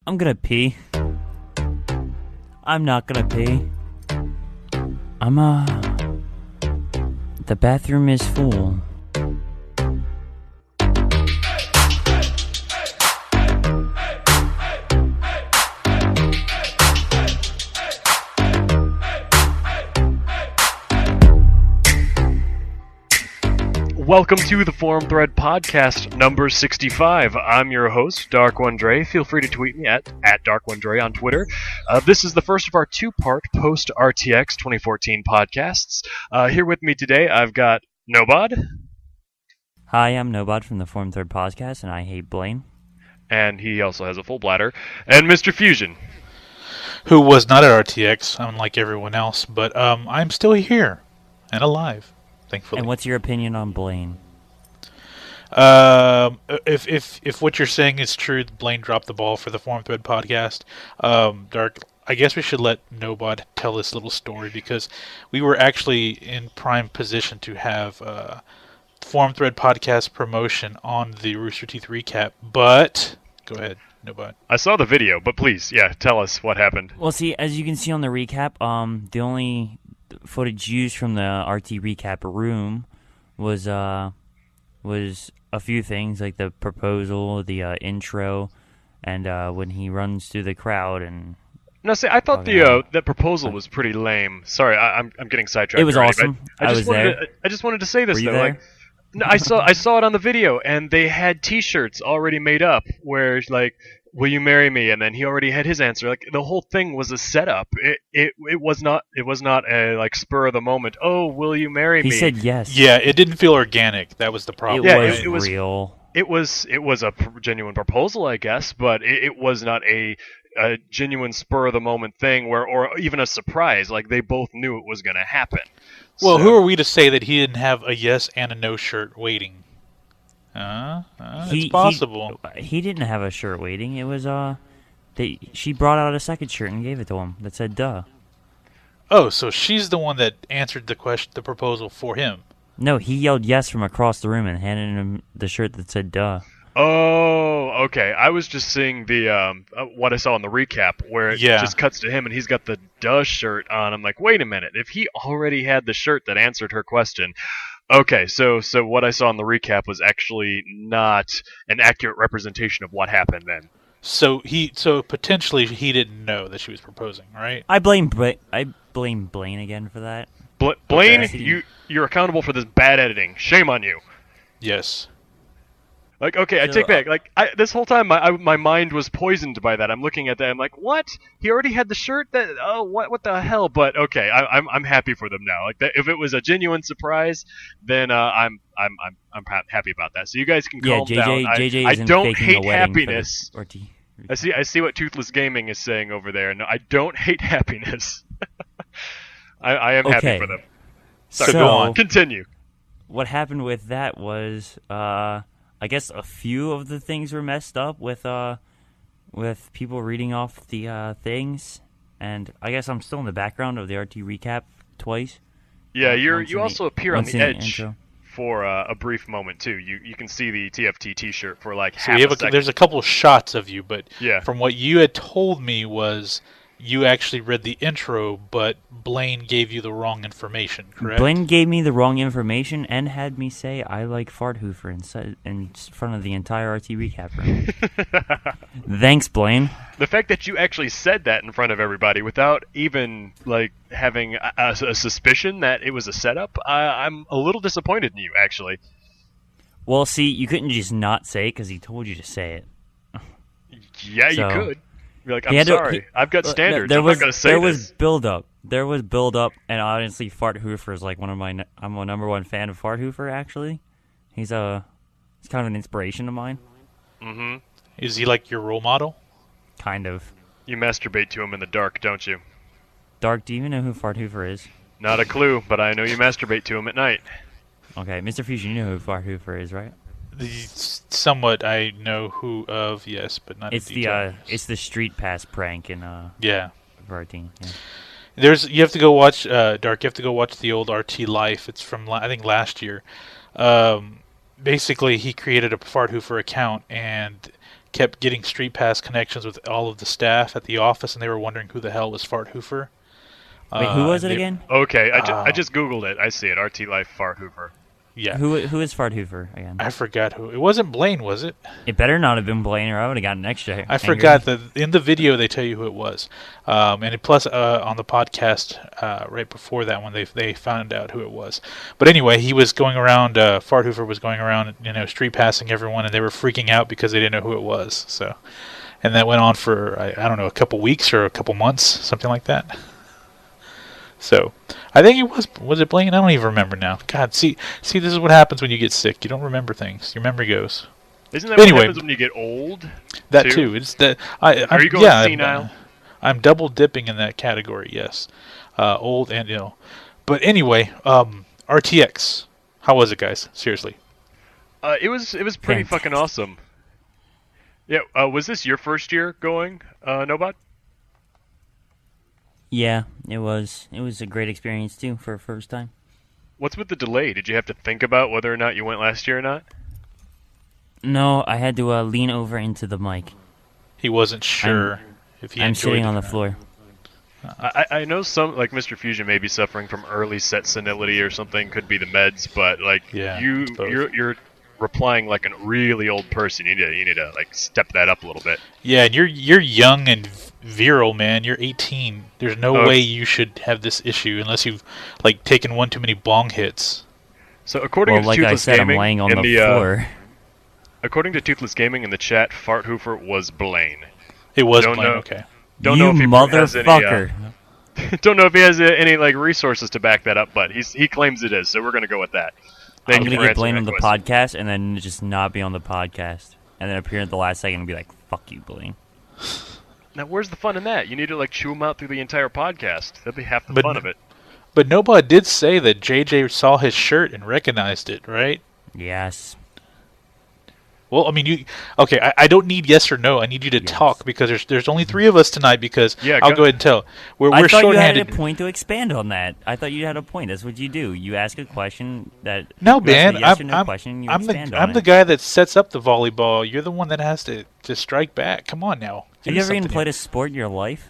I'm gonna pee. I'm not gonna pee. The bathroom is full. Welcome to the Forum Thread Podcast number 65. I'm your host, Darkonedrei. Feel free to tweet me at Darkonedrei on Twitter. This is the first of our two-part post-RTX 2014 podcasts. Here with me today, I've got Nobod. Hi, I'm Nobod from the Forum Thread Podcast, and I hate Blaine. And he also has a full bladder. And MrFusion. Who was not at RTX, unlike everyone else, but I'm still here and alive. Thankfully. And what's your opinion on Blaine? If what you're saying is true, Blaine dropped the ball for the Forum Thread podcast. Dark, I guess we should let Nobod tell this little story because we were actually in prime position to have Forum Thread podcast promotion on the Rooster Teeth recap. But go ahead, Nobod. I saw the video, but please, tell us what happened. Well, see, as you can see on the recap, the only footage used from the RT recap room was a few things like the proposal, the intro, and when he runs through the crowd and. No, see, I thought the proposal was pretty lame. Sorry, I'm getting sidetracked. It was already, awesome. I just wanted to say this Were you though. there? Like, no, I saw it on the video, and they had T-shirts already made up where like, "Will you marry me?" And then he already had his answer. Like the whole thing was a setup. It was not a like spur of the moment. Oh, will you marry me? He said yes. Yeah, it didn't feel organic. That was the problem. It was real. It was a genuine proposal, I guess, but it was not a genuine spur of the moment thing or even a surprise. Like they both knew it was going to happen. Well, So- who are we to say that he didn't have a yes and a no shirt waiting? It's possible. He didn't have a shirt waiting. It was she brought out a second shirt and gave it to him that said "duh." Oh, so she's the one that answered the proposal for him. No, he yelled yes from across the room and handed him the shirt that said "duh." Oh, okay. I was just seeing the what I saw in the recap where it just cuts to him and he's got the "duh" shirt on. I'm like, wait a minute. If he already had the shirt that answered her question. Okay, so what I saw in the recap was actually not an accurate representation of what happened then. So potentially he didn't know that she was proposing, right? I blame Blaine again for that. Blaine, Okay. you're accountable for this bad editing. Shame on you. Yes. Like, okay, I take back. Like, this whole time, my mind was poisoned by that. I'm looking at that. I'm like, what? He already had the shirt. What the hell? But okay, I'm happy for them now. Like, if it was a genuine surprise, then I'm happy about that. So you guys can calm down. JJ I isn't don't faking hate a wedding happiness. for the I see what Toothless Gaming is saying over there. No, I don't hate happiness. I am happy for them. Sorry, So- go on. Continue. What happened with that was, I guess a few of the things were messed up with people reading off the things, and I guess I'm still in the background of the RT recap twice. Yeah, Once you in also appear on once the in edge intro. for a brief moment too. You can see the TFT T-shirt for like So half we a have second. there's a couple shots of you, but Yeah. from what you had told me was you actually read the intro, but Blaine gave you the wrong information, correct? Blaine gave me the wrong information and had me say I like Farthoofer in front of the entire RT recap room. Thanks, Blaine. The fact that you actually said that in front of everybody without even like having a suspicion that it was a setup, I'm a little disappointed in you actually. Well, see, you couldn't just not say it because he told you to say it. Yeah, you So- could. You're like, He I'm had to- sorry. I've got standards. There I'm was not going to say there this. was build up. There was build up, and honestly, Farthoofer is like I'm a number one fan of Farthoofer. Actually, he's kind of an inspiration of mine. Mm-hmm. Is he like your role model? Kind of. You masturbate to him in the dark, don't you? Dark, do you even know who Farthoofer is? Not a clue, but I know you masturbate to him at night. Okay, MrFusion, you know who Farthoofer is, right? Somewhat I know who of, yes, but not It's in detail. it's the street pass prank in Yeah. RT. Yeah. You have to go watch Dark. You have to go watch the old RT Life. It's from I think last year. Basically, he created a Farthoofer account and kept getting street pass connections with all of the staff at the office, and they were wondering who the hell was Fart Hoofer. Wait, who was it again? Okay, I just googled it. I see it. RT Life Fart Hoover. Yeah. Who is Fart Hoover again? I forgot who. It wasn't Blaine, was it? It better not have been Blaine, or I would have gotten extra. I forgot that in the video they tell you who it was, and plus on the podcast right before that one they found out who it was. But anyway, he was going around. Fart Hoover was going around, street passing everyone, and they were freaking out because they didn't know who it was. So, and that went on for I don't know, a couple weeks or a couple months, something like that. So, I think it was it Blaine? I don't even remember now. God, see, this is what happens when you get sick. You don't remember things. Your memory goes. Isn't that what happens when you get old? That too. It's that. Are you going senile? I'm double dipping in that category. Yes, old and ill. But anyway, RTX. How was it, guys? Seriously. It was pretty fucking awesome. Yeah. Was this your first year going, Nobot? Yeah, it was. It was a great experience too for a first time. What's with the delay? Did you have to think about whether or not you went last year or not? No, I had to lean over into the mic. He wasn't sure if he enjoyed it. I'm sitting on the floor. I know some, like MrFusion, may be suffering from early set senility or something. Could be the meds, but you're replying like a really old person. You need to like step that up a little bit. Yeah, and you're young and virile, man. You're 18. There's no way you should have this issue unless you've like taken one too many bong hits. So according to like Toothless I said, Gaming, I'm laying on the floor. According to Toothless Gaming in the chat, Fart Hoover was Blaine. It was Blaine. Okay. Don't know if he motherfucker. Don't know if he has any like resources to back that up, but he claims it is. So we're gonna go with that. I'm going to get Blaine on the podcast and then just not be on the podcast. And then appear at the last second and be like, fuck you, Blaine. Now, where's the fun in that? You need to, like, chew him out through the entire podcast. That'd be half the fun of it. But Nobot did say that JJ saw his shirt and recognized it, right? Yes. Well, I mean, I don't need yes or no. I need you to talk because there's only 3 of us tonight because I'll go ahead and tell. We're I thought shorthanded. you had a point to expand on that. I thought you had a point. That's what you do. You ask a question that... No, man. Yes or no question, I'm the guy that sets up the volleyball. You're the one that has to strike back. Come on now. Have you ever even played a sport in your life?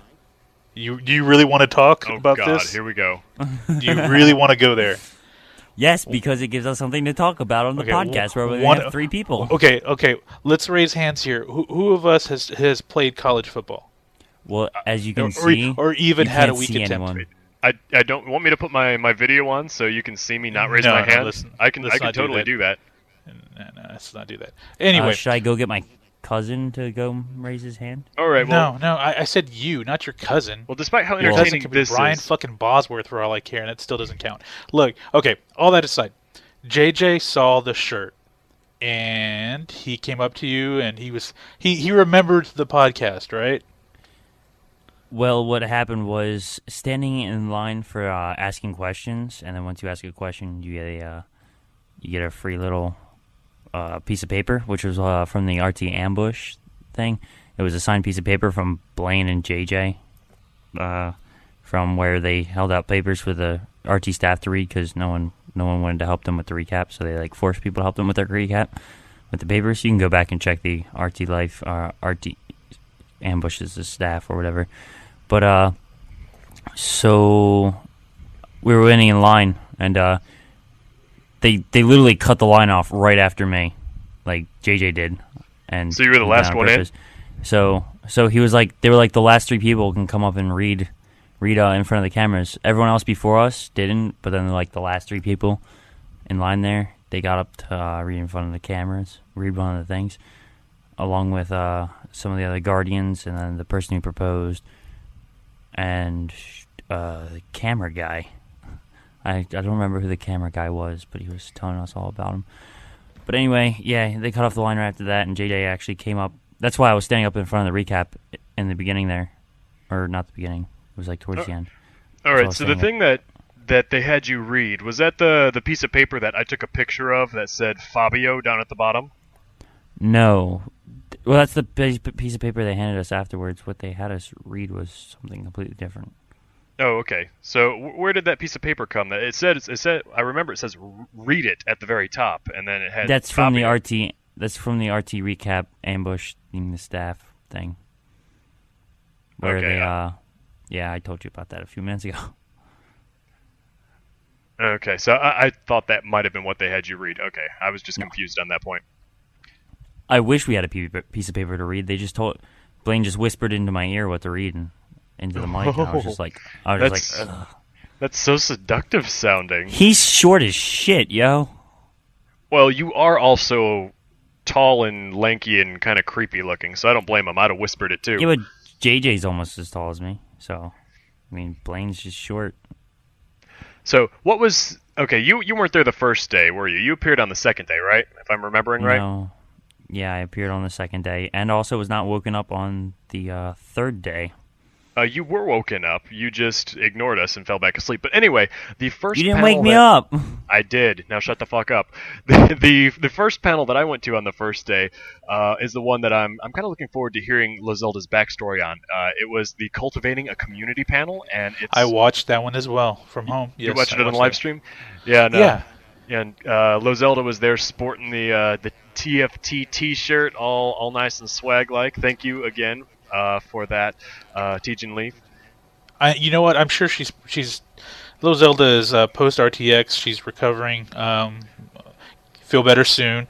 Do you really want to talk about this? Oh, God. Here we go. Do you really want to go there? Yes, because it gives us something to talk about on the podcast where we have 3 people. Okay. Let's raise hands here. Who of us has played college football? Well, as you can see, or even had a week attempt. I don't want me to put my video on so you can see me not raise my hand. Listen, I can totally do that. No, let's not do that. Anyway, should I go get my cousin to go raise his hand? All right. Well, no. I said you, not your cousin. Well, despite how entertaining this is, Brian fucking Bosworth for all I care, and that still doesn't count. Look, okay. All that aside, JJ saw the shirt, and he came up to you, and he remembered the podcast, right? Well, what happened was standing in line for asking questions, and then once you ask a question, you get a free little piece of paper, which was from the RT ambush thing. It was a signed piece of paper from Blaine and JJ, from where they held out papers for the RT staff to read because no one wanted to help them with the recap, so they like forced people to help them with their recap with the papers. You can go back and check the RT Life, RT ambushes the staff or whatever. But so we were waiting in line, and They literally cut the line off right after me, like JJ did, and so you were the last one in. So he was like, they were like the last 3 people can come up and read in front of the cameras. Everyone else before us didn't, but then like the last 3 people in line there, they got up to read in front of the cameras, read one of the things, along with some of the other guardians, and then the person who proposed, and the camera guy. I don't remember who the camera guy was, but he was telling us all about him. But anyway, yeah, they cut off the line right after that, and JJ actually came up. That's why I was standing up in front of the recap in the beginning there. Or not the beginning. It was like towards the end. All right, so the thing that they had you read, was that the piece of paper that I took a picture of that said Fabio down at the bottom? No. Well, that's the piece of paper they handed us afterwards. What they had us read was something completely different. Oh, okay. So where did that piece of paper come? It said. I remember it says "read it" at the very top, and then it had. That's from the RT. That's from the RT recap ambush contacting the staff thing. Where okay, they, I told you about that a few minutes ago. Okay, so I thought that might have been what they had you read. Okay, I was just confused on that point. I wish we had a piece of paper to read. They just Blaine just whispered into my ear what to read and into the mic, and I was just like, ugh. That's so seductive sounding. He's short as shit, yo. Well, you are also tall and lanky and kind of creepy looking, so I don't blame him. I'd have whispered it too. Yeah, but JJ's almost as tall as me, so I mean, Blaine's just short. So, what was... Okay, you weren't there the first day, were you? You appeared on the second day, right? If I'm remembering right? No. Yeah, I appeared on the second day, and also was not woken up on the third day. You were woken up. You just ignored us and fell back asleep. But anyway, the first You didn't panel wake me up! I did. Now shut the fuck up. The first panel that I went to on the first day is the one that I'm kind of looking forward to hearing Lazelda's backstory on. It was the Cultivating a Community panel, and I watched that one as well from home. You Yes, watched it on the live stream? Yeah. No. Yeah. And Lazelda was there sporting the TFT T-shirt, all nice and swag-like. Thank you again for that, Tejan Leaf. You know what? I'm sure she's Little Zelda is post RTX. She's recovering. Feel better soon.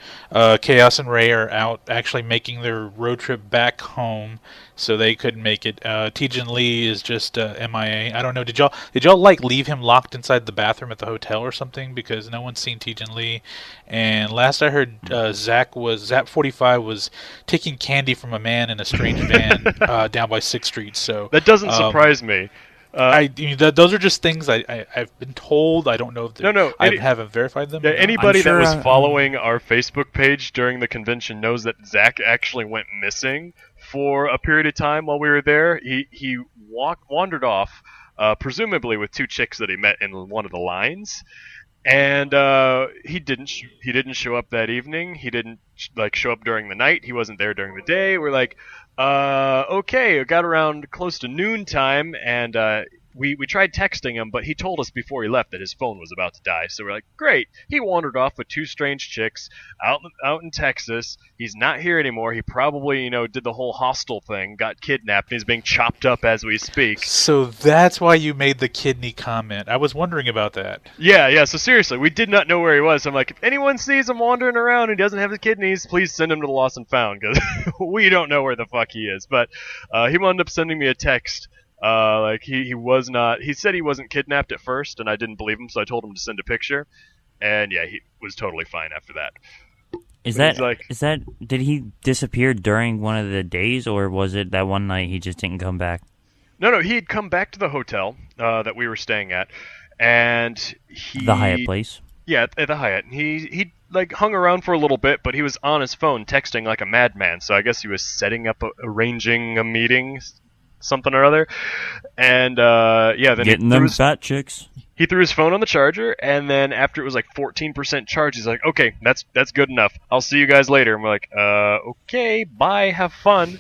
Chaos and Ray are out actually making their road trip back home, so they couldn't make it. Tejan Lee is just MIA. I don't know. Did y'all like leave him locked inside the bathroom at the hotel or something? Because no one's seen Tejan Lee. And last I heard, Zap45 was taking candy from a man in a strange van down by 6th Street. So that doesn't surprise me. Those are just things I've been told. I don't know if I haven't verified them. Yeah, anybody that was following our Facebook page during the convention knows that Zach actually went missing for a period of time while we were there. He wandered off, presumably with 2 chicks that he met in one of the lines, and he didn't show up that evening. He didn't show up during the night. He wasn't there during the day. We're like, okay, it got around close to noontime, and we tried texting him, but he told us before he left that his phone was about to die. So we're like, great. He wandered off with 2 strange chicks out in Texas. He's not here anymore. He probably, did the whole hostel thing, got kidnapped, and he's being chopped up as we speak. So that's why you made the kidney comment. I was wondering about that. Yeah. So seriously, we did not know where he was. So I'm like, if anyone sees him wandering around and he doesn't have the kidneys, please send him to the Lost and Found, because we don't know where the fuck he is. But he wound up sending me a text. He was not. He said he wasn't kidnapped at first, and I didn't believe him, so I told him to send a picture. And yeah, he was totally fine after that. Did he disappear during one of the days, or was it that one night he just didn't come back? No, he'd come back to the hotel that we were staying at, and the Hyatt place. Yeah, at the Hyatt. He hung around for a little bit, but he was on his phone texting like a madman. So I guess he was setting up, arranging a meeting, something or other. And then getting them fat chicks. He threw his phone on the charger, and then after it was 14% charge, he's like, okay, that's good enough. I'll see you guys later. And we're like, okay, bye, have fun.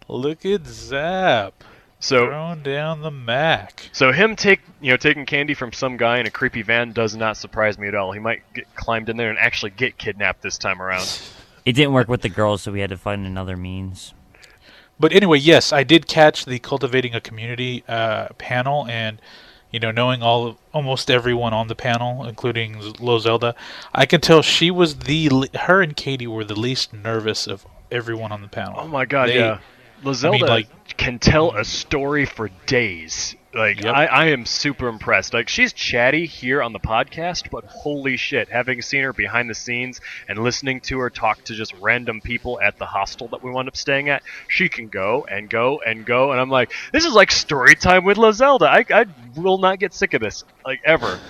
Look at Zap. So throwing down the Mac. So him taking candy from some guy in a creepy van does not surprise me at all. He might get climbed in there and actually get kidnapped this time around. It didn't work with the girls, so we had to find another means. But anyway, yes, I did catch the Cultivating a Community panel, and knowing almost everyone on the panel, including Lo Zelda, I can tell she was her and Katie were the least nervous of everyone on the panel. Oh my god, yeah. Lo Zelda can tell a story for days. Yep. I am super impressed. She's chatty here on the podcast, but holy shit, having seen her behind the scenes and listening to her talk to just random people at the hostel that we wound up staying at, she can go and go and go, and I'm like, this is like story time with La Zelda. I will not get sick of this, ever.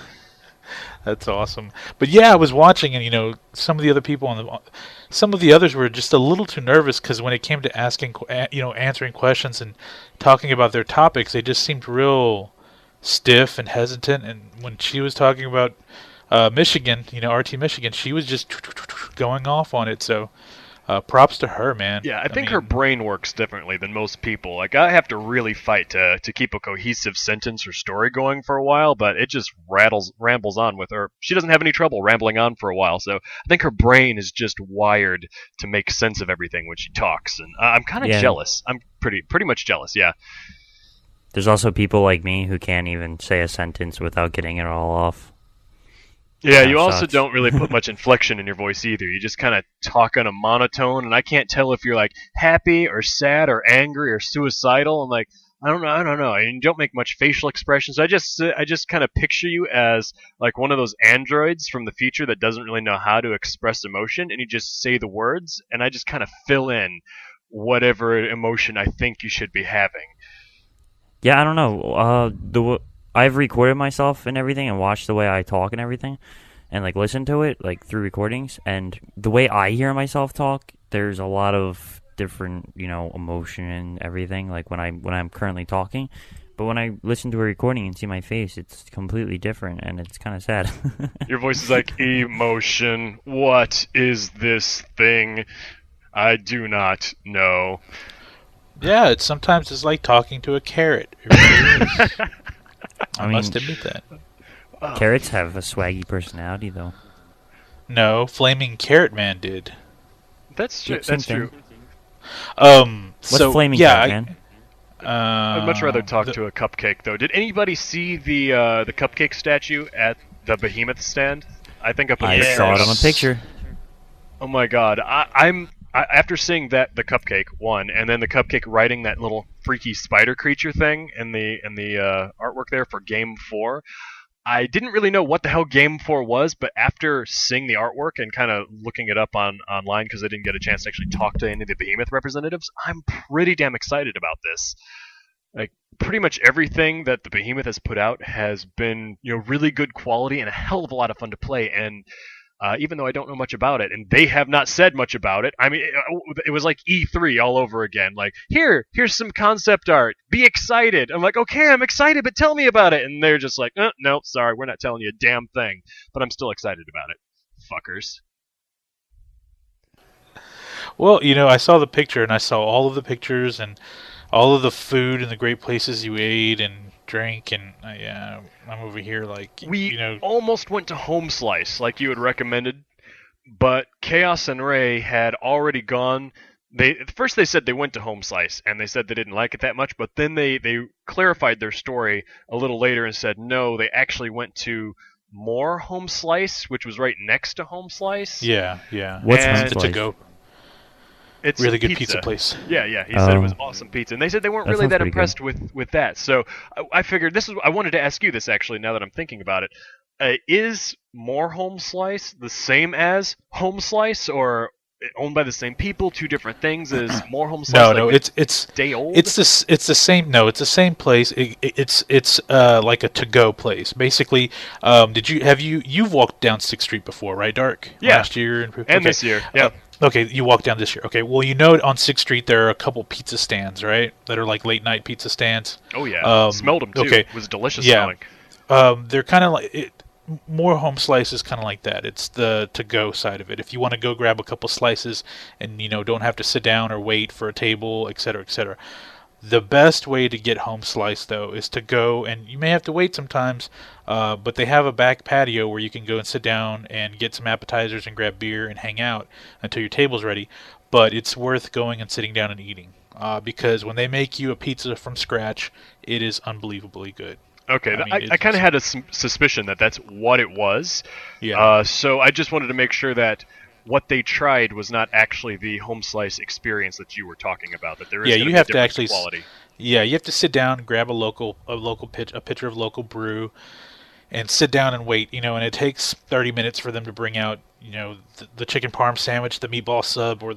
That's awesome. But yeah, I was watching, and some of the other people some of the others were just a little too nervous because when it came to answering questions and talking about their topics, they just seemed real stiff and hesitant. And when she was talking about Michigan, RT Michigan, she was just going off on it. So props to her, man. Yeah, I think her brain works differently than most people. Like, I have to really fight to keep a cohesive sentence or story going for a while, but it just rambles on with her. She doesn't have any trouble rambling on for a while, so I think her brain is just wired to make sense of everything when she talks, and I'm kind of jealous. I'm pretty much jealous, yeah. There's also people like me who can't even say a sentence without getting it all off. Yeah, you also don't really put much inflection in your voice either. You just kind of talk on a monotone, and I can't tell if you're like happy or sad or angry or suicidal. I'm like, I don't know. And you don't make much facial expressions. I just kind of picture you as like one of those androids from the future that doesn't really know how to express emotion, and you just say the words, and I just kind of fill in whatever emotion I think you should be having. Yeah, I don't know. I've recorded myself and everything and watched the way I talk and everything and like listen to it like through recordings, and the way I hear myself talk, there's a lot of different, emotion and everything like when I'm currently talking. But when I listen to a recording and see my face, it's completely different, and it's kind of sad. Your voice is like, emotion, what is this thing? I do not know. Yeah, sometimes it's like talking to a carrot. It really is. I must admit that. Carrots have a swaggy personality, though. No, Flaming Carrot Man did. That's true. That's true. What's Flaming Carrot Man? I'd much rather talk to a cupcake, though. Did anybody see the cupcake statue at the Behemoth stand? I think I saw it on a picture. Oh my god! I'm after seeing the cupcake one, and then the cupcake riding that little freaky spider creature thing in the artwork there for Game 4. I didn't really know what the hell Game 4 was, but after seeing the artwork and kind of looking it up online because I didn't get a chance to actually talk to any of the Behemoth representatives, I'm pretty damn excited about this. Like, pretty much everything that the Behemoth has put out has been, really good quality and a hell of a lot of fun to play, and even though I don't know much about it, and they have not said much about it. I mean, it was like E3 all over again. Like, here's some concept art. Be excited. I'm like, okay, I'm excited, but tell me about it. And they're just like, no, sorry, we're not telling you a damn thing. But I'm still excited about it. Fuckers. Well, I saw the picture, and I saw all of the pictures, and all of the food and the great places you ate and drank, and I'm over here like we almost went to Home Slice like you had recommended, but Chaos and Ray had already gone. First they said they went to Home Slice and they said they didn't like it that much, but then they clarified their story a little later and said no, they actually went to more Home Slice, which was right next to Home Slice. Yeah. What's Home Slice? To go. It's really good pizza place. Yeah. He said it was awesome pizza, and they said they weren't really that impressed with that. So I figured I wanted to ask you this actually. Now that I'm thinking about it, is More Home Slice the same as Home Slice, or owned by the same people? Two different things? Is More Home Slice? No, it's day old. It's the same. No, it's the same place. It's like a to-go place. Basically, you've walked down 6th Street before, right, Dark? Yeah. Last year and this year. Yeah. Okay, you walked down this year. Okay, well, on 6th Street there are a couple pizza stands, right? That are like late night pizza stands. Oh yeah, smelled them too. Okay. It was delicious smelling. They're kind of like More Home Slice is kind of like that. It's the to-go side of it. If you want to go grab a couple slices and don't have to sit down or wait for a table, etc., etc. The best way to get Home Slice, though, is to go, and you may have to wait sometimes, but they have a back patio where you can go and sit down and get some appetizers and grab beer and hang out until your table's ready. But it's worth going and sitting down and eating, because when they make you a pizza from scratch, it is unbelievably good. Okay, I kind of had a suspicion that that's what it was. Yeah. So I just wanted to make sure that what they tried was not actually the Home Slice experience that you were talking about. That there is you have to actually quality. Yeah, you have to sit down, grab a pitcher of local brew, and sit down and wait. And it takes 30 minutes for them to bring out the chicken parm sandwich, the meatball sub, or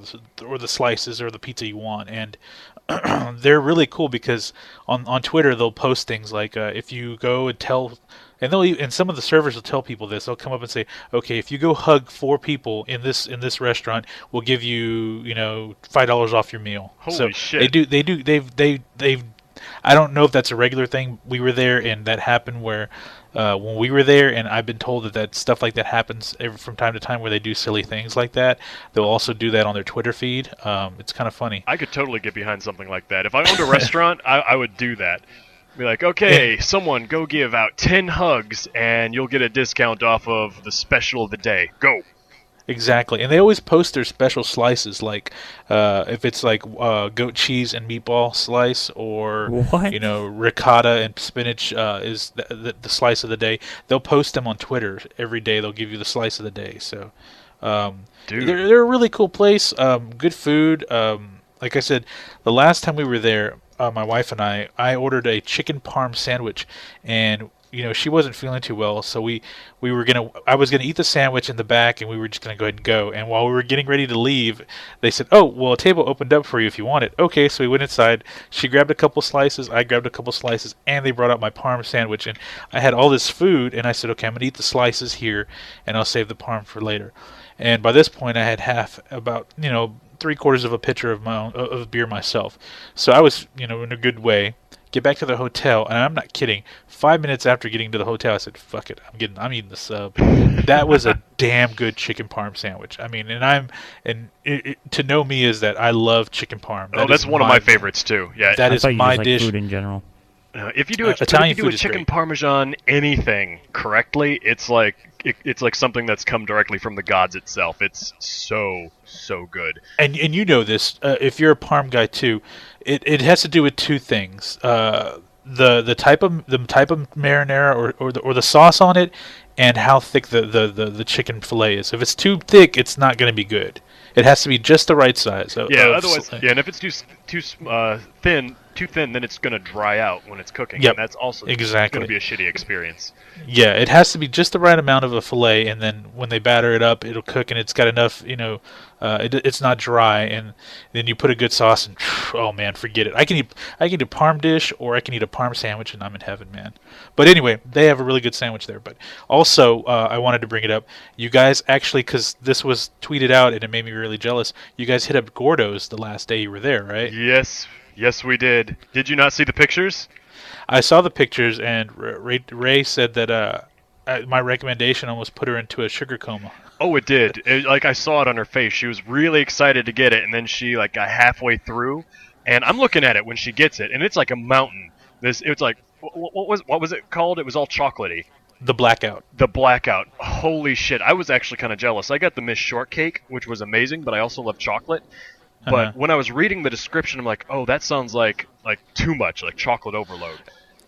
the slices, or the pizza you want. And they're really cool because on Twitter they'll post things like if you go and tell. And some of the servers will tell people this. They'll come up and say, "Okay, if you go hug 4 people in this restaurant, we'll give you $5 off your meal." Holy shit! They've I don't know if that's a regular thing. We were there, and that happened where when we were there, and I've been told that stuff like that happens from time to time where they do silly things like that. They'll also do that on their Twitter feed. It's kind of funny. I could totally get behind something like that. If I owned a restaurant, I would do that. Be like, okay, someone go give out 10 hugs, and you'll get a discount off of the special of the day. Go. Exactly, and they always post their special slices, like if it's like goat cheese and meatball slice, or ricotta and spinach is the slice of the day. They'll post them on Twitter every day. They'll give you the slice of the day. So, they're a really cool place. Good food. Like I said, the last time we were there, my wife and I ordered a chicken parm sandwich, and she wasn't feeling too well, so I was gonna eat the sandwich in the back, and we were just gonna go ahead and go. And while we were getting ready to leave, they said, "Oh, well, a table opened up for you if you want it." Okay, so we went inside. She grabbed a couple slices, I grabbed a couple slices, and they brought out my parm sandwich. And I had all this food, and I said, "Okay, I'm gonna eat the slices here, and I'll save the parm for later." And by this point, I had about 3/4 of a pitcher of my own of beer myself, so I was in a good way. Get back to the hotel, and I'm not kidding. 5 minutes after getting to the hotel, I said, "Fuck it, I'm eating the sub." That was a damn good chicken parm sandwich. I mean, to know me is that I love chicken parm. That's one of my favorites too. Yeah, that is my dish. Food in general. If you do a chicken parmesan anything correctly, it's like something that's come directly from the gods itself. It's so good. And you know this, if you're a parm guy too, it has to do with two things: the type of marinara or the sauce on it, and how thick the chicken fillet is. If it's too thick, it's not going to be good. It has to be just the right size. Otherwise, and if it's too thin, then it's going to dry out when it's cooking. Yep, and that's also going to be a shitty experience. Yeah, it has to be just the right amount of a fillet, and then when they batter it up, it'll cook, and it's got enough, it's not dry, and then you put a good sauce, and oh man, forget it. I can eat a parm dish, or I can eat a parm sandwich, and I'm in heaven, man. But anyway, they have a really good sandwich there. But also, I wanted to bring it up. You guys actually, because this was tweeted out, and it made me really jealous, you guys hit up Gordo's the last day you were there, right? Yes, we did. Did you not see the pictures? I saw the pictures, and Ray said that my recommendation almost put her into a sugar coma. Oh, it did. I saw it on her face. She was really excited to get it, and then she got halfway through, and I'm looking at it when she gets it, and it's like a mountain. It's like what was it called? It was all chocolatey. The blackout. The blackout. Holy shit! I was actually kind of jealous. I got the Miss Shortcake, which was amazing, but I also love chocolate. But when I was reading the description, I'm like, oh, that sounds like too much, like chocolate overload.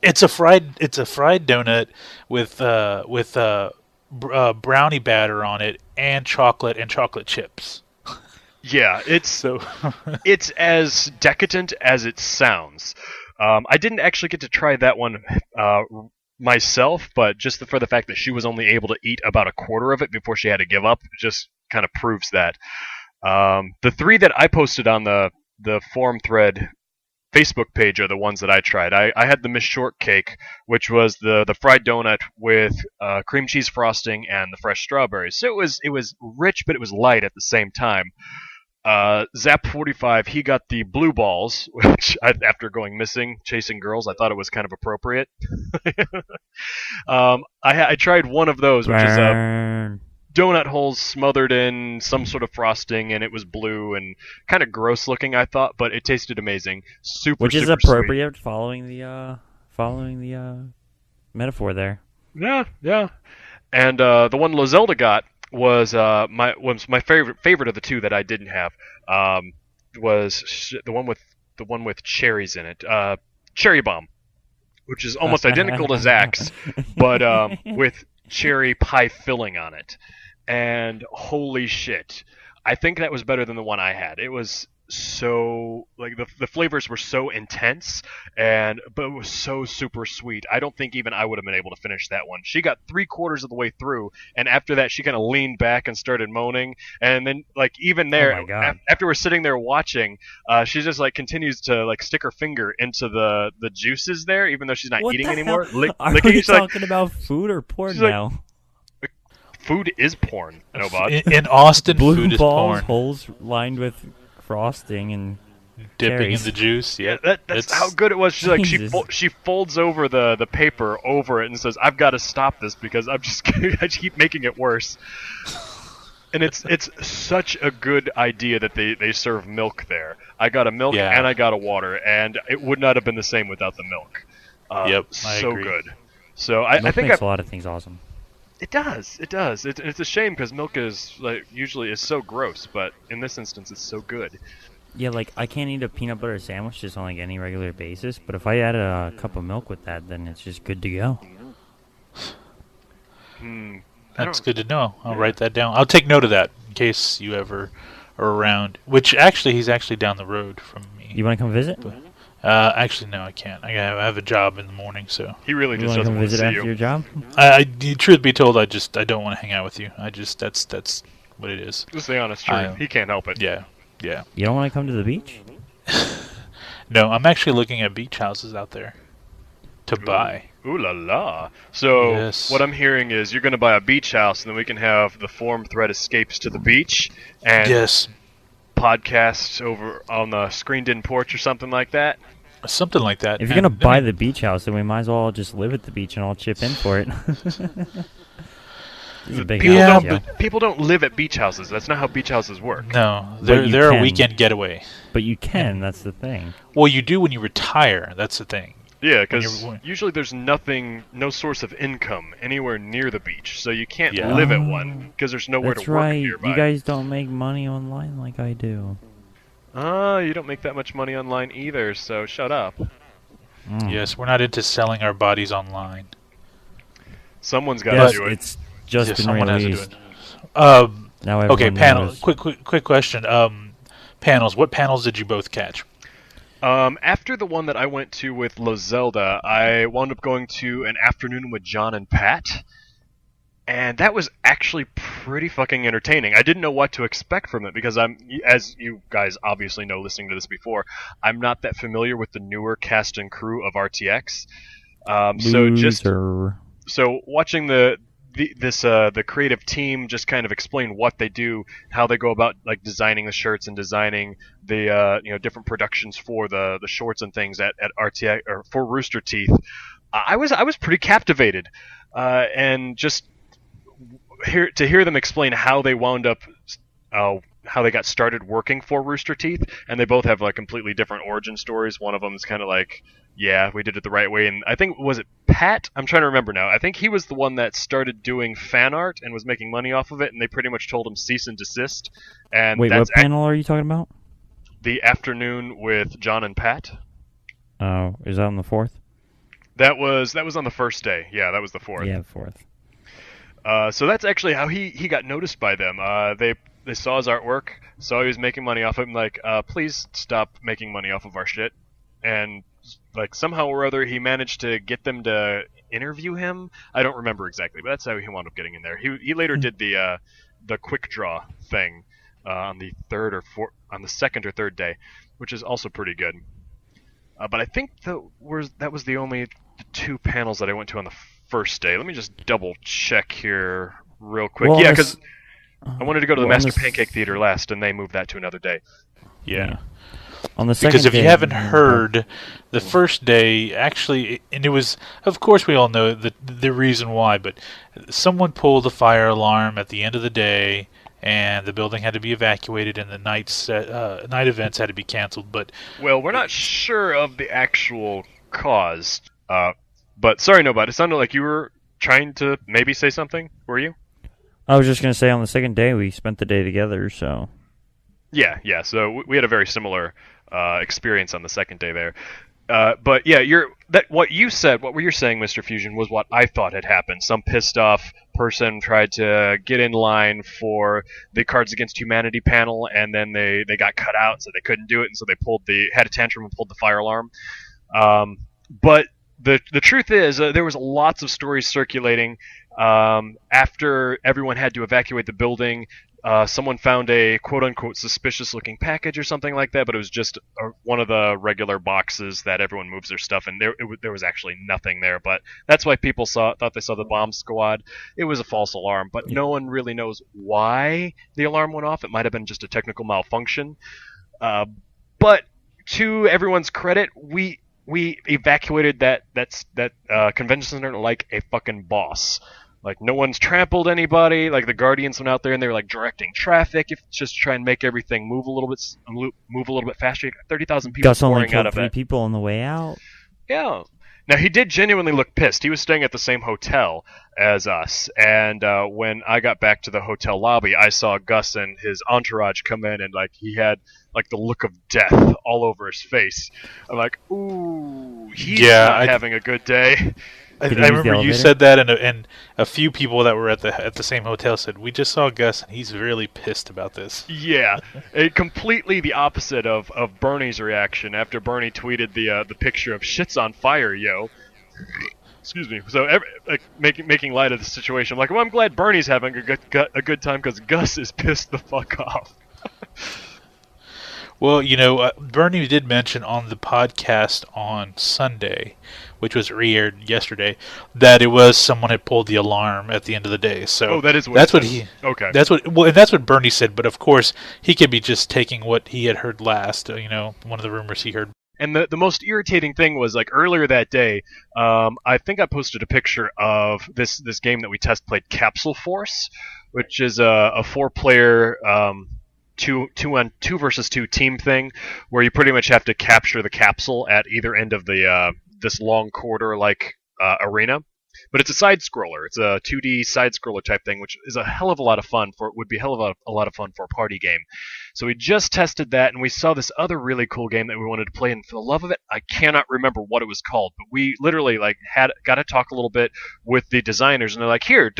It's a fried donut with brownie batter on it and chocolate chips. Yeah, it's it's as decadent as it sounds. I didn't actually get to try that one myself, but just for the fact that she was only able to eat about 1/4 of it before she had to give up, just kind of proves that. The 3 that I posted on the forum thread Facebook page are the ones that I tried. I had the Miss Shortcake, which was the fried donut with cream cheese frosting and the fresh strawberries. So it was rich, but it was light at the same time. Zap45, he got the blue balls, which after going missing, chasing girls, I thought it was kind of appropriate. I tried one of those, which is donut holes smothered in some sort of frosting, and it was blue and kind of gross looking, I thought, but it tasted amazing. Which is appropriate, sweet. following the metaphor there. Yeah. And the one Lozelda got was my favorite of the 2 that I didn't have. Was the one with cherries in it. Cherry Bomb, which is almost identical to Zach's, but with cherry pie filling on it. And holy shit, I think that was better than the one I had. It was so the flavors were so intense, but it was so super sweet. I don't think even I would have been able to finish that one. She got 3/4 of the way through, and after that she kind of leaned back and started moaning, and then even there, after we're sitting there watching, she just continues to stick her finger into the juices there, even though she's not eating anymore. Are we talking about food or porn now? Food is porn, Nobot. In Austin, blue food is balls, porn. Holes lined with frosting and dipping cherries. in the juice. Yeah, that's how good it was. She like Jesus. she folds over the paper over it and says, "I've got to stop this because I keep making it worse." And it's such a good idea that they serve milk there. I got a milk and I got a water, and it would not have been the same without the milk. I so agree. good. So I think makes a lot of things awesome. It does. It's a shame because milk is usually is so gross, but in this instance, it's so good. Yeah, like I can't eat a peanut butter sandwich just on like any regular basis, but if I add a cup of milk with that, then it's just good to go. That's good to know. I'll write that down. I'll take note of that in case you ever are around. Which actually, he's actually down the road from me. You want to come visit? Actually, no, I can't. I have a job in the morning, so he really You just want to doesn't come want to visit see after you. your job? Truth be told, I don't want to hang out with you. That's what it is. Just the honest truth. He can't help it. Yeah. You don't want to come to the beach? No, I'm actually looking at beach houses out there to buy. Ooh la la. So Yes. what I'm hearing is you're going to buy a beach house, and then we can have the forum thread escapes to the beach and Yes, podcast over on the screened-in porch or something like that. something like that. If you're gonna buy the beach house, then we might as well just live at the beach and I'll chip in for it. It's a big house, yeah. People don't live at beach houses. That's not how beach houses work. No, you they're a can. weekend getaway. But you can. That's the thing. Well, you do when you retire. That's the thing. Yeah, because usually there's no source of income anywhere near the beach, so you can't live at one because there's nowhere That's to work right. nearby. You guys don't make money online like I do. You don't make that much money online either, so shut up. Yes, we're not into selling our bodies online. Someone's got to do it. It's just been someone has to do released. it. Now Okay, everyone panel. knows. Quick question. Panels. What panels did you both catch? After the one that I went to with Lozelda, I wound up going to an afternoon with John and Pat, and that was actually pretty fucking entertaining. I didn't know what to expect from it because as you guys obviously know listening to this before, I'm not that familiar with the newer cast and crew of RTX. So watching the creative team just kind of explain what they do, how they go about like designing the shirts and designing the different productions for the shorts and things at RTX or for Rooster Teeth. I was pretty captivated, and just hear them explain how they wound up, how they got started working for Rooster Teeth, and they both have like completely different origin stories. One of them is kind of like, yeah, we did it the right way, and I think was it Pat? I'm trying to remember now. I think he was the one that started doing fan art and was making money off of it, and they pretty much told him cease and desist. And Wait, that's what panel are you talking about? the afternoon with John and Pat. Oh, is that on the 4th? That was on the first day. Yeah, that was the 4th. Yeah, 4th. So that's actually how he got noticed by them. They saw his artwork, saw he was making money off of him, like, please stop making money off of our shit. And like somehow or other he managed to get them to interview him. I don't remember exactly, but that's how he wound up getting in there. He later did the quick draw thing on the second or third day, which is also pretty good. But I think that was the only two panels that I went to on the first day. Let me just double check here real quick. Well, yeah, because I wanted to go to the Master this- Pancake Theater last, and they moved that to another day. Yeah. On the second Because if day, you haven't heard, the first day actually, and it was, of course, we all know the reason why, but someone pulled the fire alarm at the end of the day, and the building had to be evacuated, and the night events had to be canceled. But Well, we're not sure of the actual cause. But sorry, Nobot. It sounded like you were trying to maybe say something. Were you? I was just going to say on the second day we spent the day together, so... Yeah. So we had a very similar experience on the second day there. But yeah, what you're saying, Mr. Fusion, was what I thought had happened. Some pissed off person tried to get in line for the Cards Against Humanity panel, and then they got cut out, so they couldn't do it, and so they had a tantrum and pulled the fire alarm. But the truth is, there was lots of stories circulating after everyone had to evacuate the building. Someone found a quote-unquote suspicious-looking package or something like that, but it was just one of the regular boxes that everyone moves their stuff in. There was actually nothing there, but that's why people thought they saw the bomb squad. It was a false alarm, but no one really knows why the alarm went off. It might have been just a technical malfunction. But to everyone's credit, we evacuated that convention center like a fucking boss. Like, no one's trampled anybody. Like, the Guardians went out there and they were like directing traffic, if just try and make everything move a little bit faster. 30,000 people Gus only pouring out killed of 3 it. people on the way out. Yeah. Now, he did genuinely look pissed. He was staying at the same hotel as us, and when I got back to the hotel lobby, I saw Gus and his entourage come in, and like he had like the look of death all over his face. I'm like, ooh, he's not having a good day. I remember you said that, and a few people that were at the same hotel said, we just saw Gus, and he's really pissed about this. Yeah, completely the opposite of Bernie's reaction after Bernie tweeted the picture of shit's on fire, yo. Excuse me. So making light of the situation. I'm like, well, I'm glad Bernie's having a good time because Gus is pissed the fuck off. Well, Bernie did mention on the podcast on Sunday, which was re-aired yesterday, that it was someone had pulled the alarm at the end of the day. So that's what he. Okay. That's what Bernie said. But of course, he could be just taking what he had heard last. One of the rumors he heard. And the most irritating thing was, like, earlier that day, I think I posted a picture of this game that we test played, Capsule Force, which is a 4-player. Two versus two team thing, where you pretty much have to capture the capsule at either end of the this long corridor like arena. But it's a side scroller. It's a 2D side scroller type thing, which is a hell of a lot of fun would be a hell of a lot of fun for a party game. So we just tested that, and we saw this other really cool game that we wanted to play. And for the love of it, I cannot remember what it was called. But we literally got to talk a little bit with the designers, and they're like, "Here,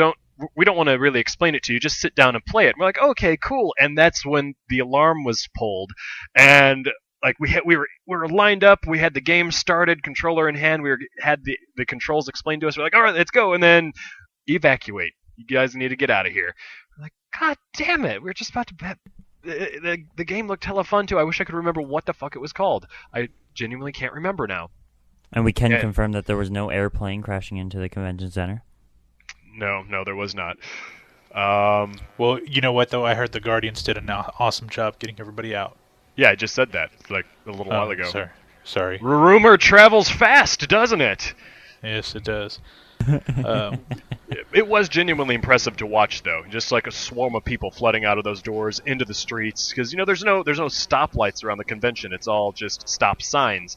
we don't want to really explain it to you. Just sit down and play it." And we're like, okay, cool. And that's when the alarm was pulled, and like we were lined up. We had the game started, controller in hand. We had the controls explained to us. We're like, all right, let's go, and then evacuate. You guys need to get out of here. We're like, God damn it! We're just about to bet. The game looked hella fun too. I wish I could remember what the fuck it was called. I genuinely can't remember now. And we can confirm that there was no airplane crashing into the convention center. No, there was not. Well, you know what, though? I heard the Guardians did an awesome job getting everybody out. Yeah, I just said that like a little while ago. Sorry. Rumor travels fast, doesn't it? Yes, it does. It was genuinely impressive to watch, though. Just like a swarm of people flooding out of those doors into the streets, because there's no stoplights around the convention. It's all just stop signs.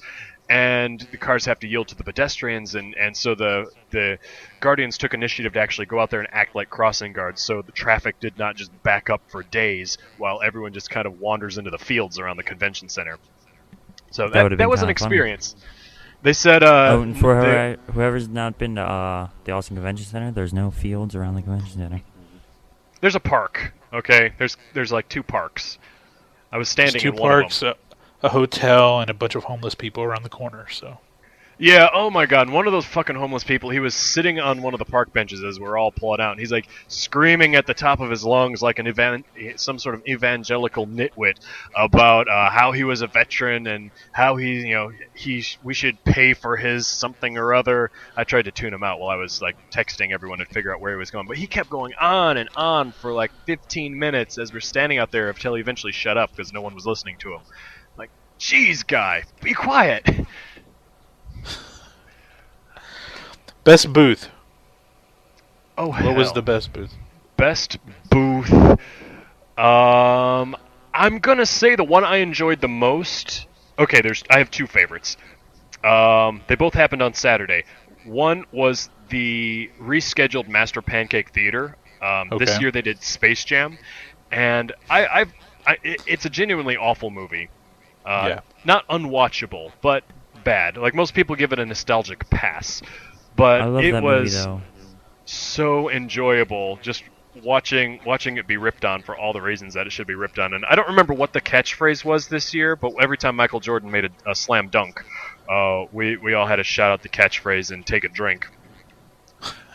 And the cars have to yield to the pedestrians, and so the Guardians took initiative to actually go out there and act like crossing guards, so the traffic did not just back up for days while everyone just kind of wanders into the fields around the convention center. So that was an experience. Funny. They said... and for whoever's not been to the Austin Convention Center, there's no fields around the convention center. There's a park, okay? There's like 2 parks. I was standing in one of them. A hotel, and a bunch of homeless people around the corner, so... Yeah, oh my god, one of those fucking homeless people, he was sitting on one of the park benches as we're all pulling out, and he's like screaming at the top of his lungs like some sort of evangelical nitwit about how he was a veteran and how we should pay for his something or other. I tried to tune him out while I was like texting everyone to figure out where he was going, but he kept going on and on for like 15 minutes as we're standing out there until he eventually shut up because no one was listening to him. Like, jeez, guy, be quiet. Best booth. Oh, hell. What was the best booth? Best booth. I'm gonna say the one I enjoyed the most. Okay, I have 2 favorites. They both happened on Saturday. One was the rescheduled Master Pancake Theater. This year they did Space Jam, and it's a genuinely awful movie. Not unwatchable, but bad. Like, most people give it a nostalgic pass. But it was so enjoyable just watching it be ripped on for all the reasons that it should be ripped on. And I don't remember what the catchphrase was this year, but every time Michael Jordan made a slam dunk, we all had to shout out the catchphrase and take a drink.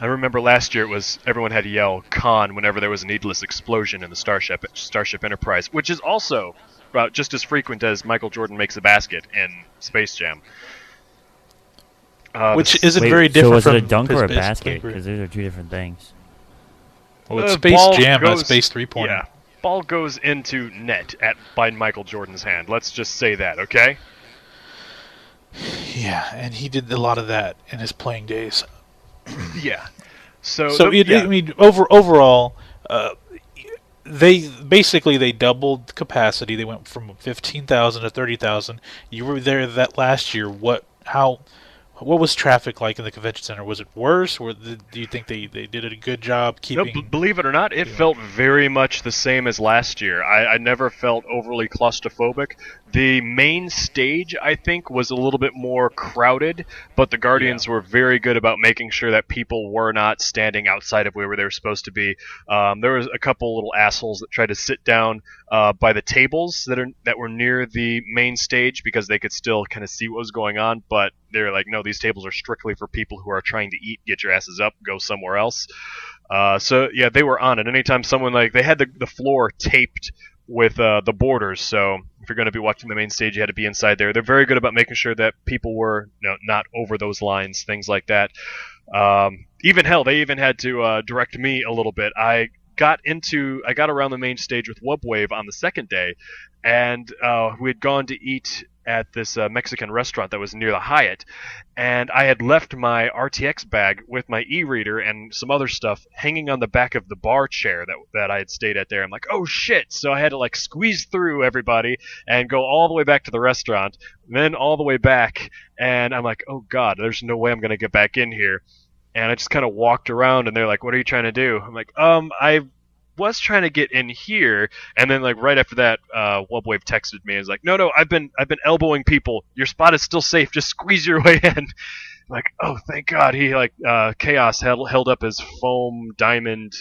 I remember last year everyone had to yell "Con" whenever there was a needless explosion in the Starship Enterprise, which is also about just as frequent as Michael Jordan makes a basket in Space Jam. Which isn't very different from... So was it a dunk or a basket? Because those are 2 different things. Well, it's Space Jam, not Space 3-pointer. Yeah, ball goes into net by Michael Jordan's hand. Let's just say that, okay? Yeah, and he did a lot of that in his playing days. Yeah. So, So I mean, overall, uh, they doubled capacity. They went from 15,000 to 30,000. You were there that last year. What was traffic like in the convention center? Was it worse, or do you think they did a good job no, keeping? believe it or not, it felt very much the same as last year. I never felt overly claustrophobic. The main stage, I think, was a little bit more crowded, but the Guardians were very good about making sure that people were not standing outside of where they were supposed to be. There was a couple little assholes that tried to sit down by the tables that were near the main stage because they could still kind of see what was going on, but they're like, no, these tables are strictly for people who are trying to eat. Get your asses up, go somewhere else. So yeah, they were on it. Anytime someone they had the floor taped with the borders, so if you're going to be watching the main stage, you had to be inside there. They're very good about making sure that people were not over those lines, things like that. Even hell, they even had to direct me a little bit. I got around the main stage with Wubwave on the second day, and we had gone to eat at this Mexican restaurant that was near the Hyatt, and I had left my RTX bag with my e-reader and some other stuff hanging on the back of the bar chair that I had stayed at there. I'm like, oh shit! So I had to squeeze through everybody and go all the way back to the restaurant, then all the way back, and I'm like, oh god, there's no way I'm gonna get back in here. And I just kind of walked around, and they're like, what are you trying to do? I'm like, I was trying to get in here, and then right after that, Wubwave texted me and was like, no, I've been elbowing people. Your spot is still safe. Just squeeze your way in. I'm like, oh, thank God. He Chaos held up his foam diamond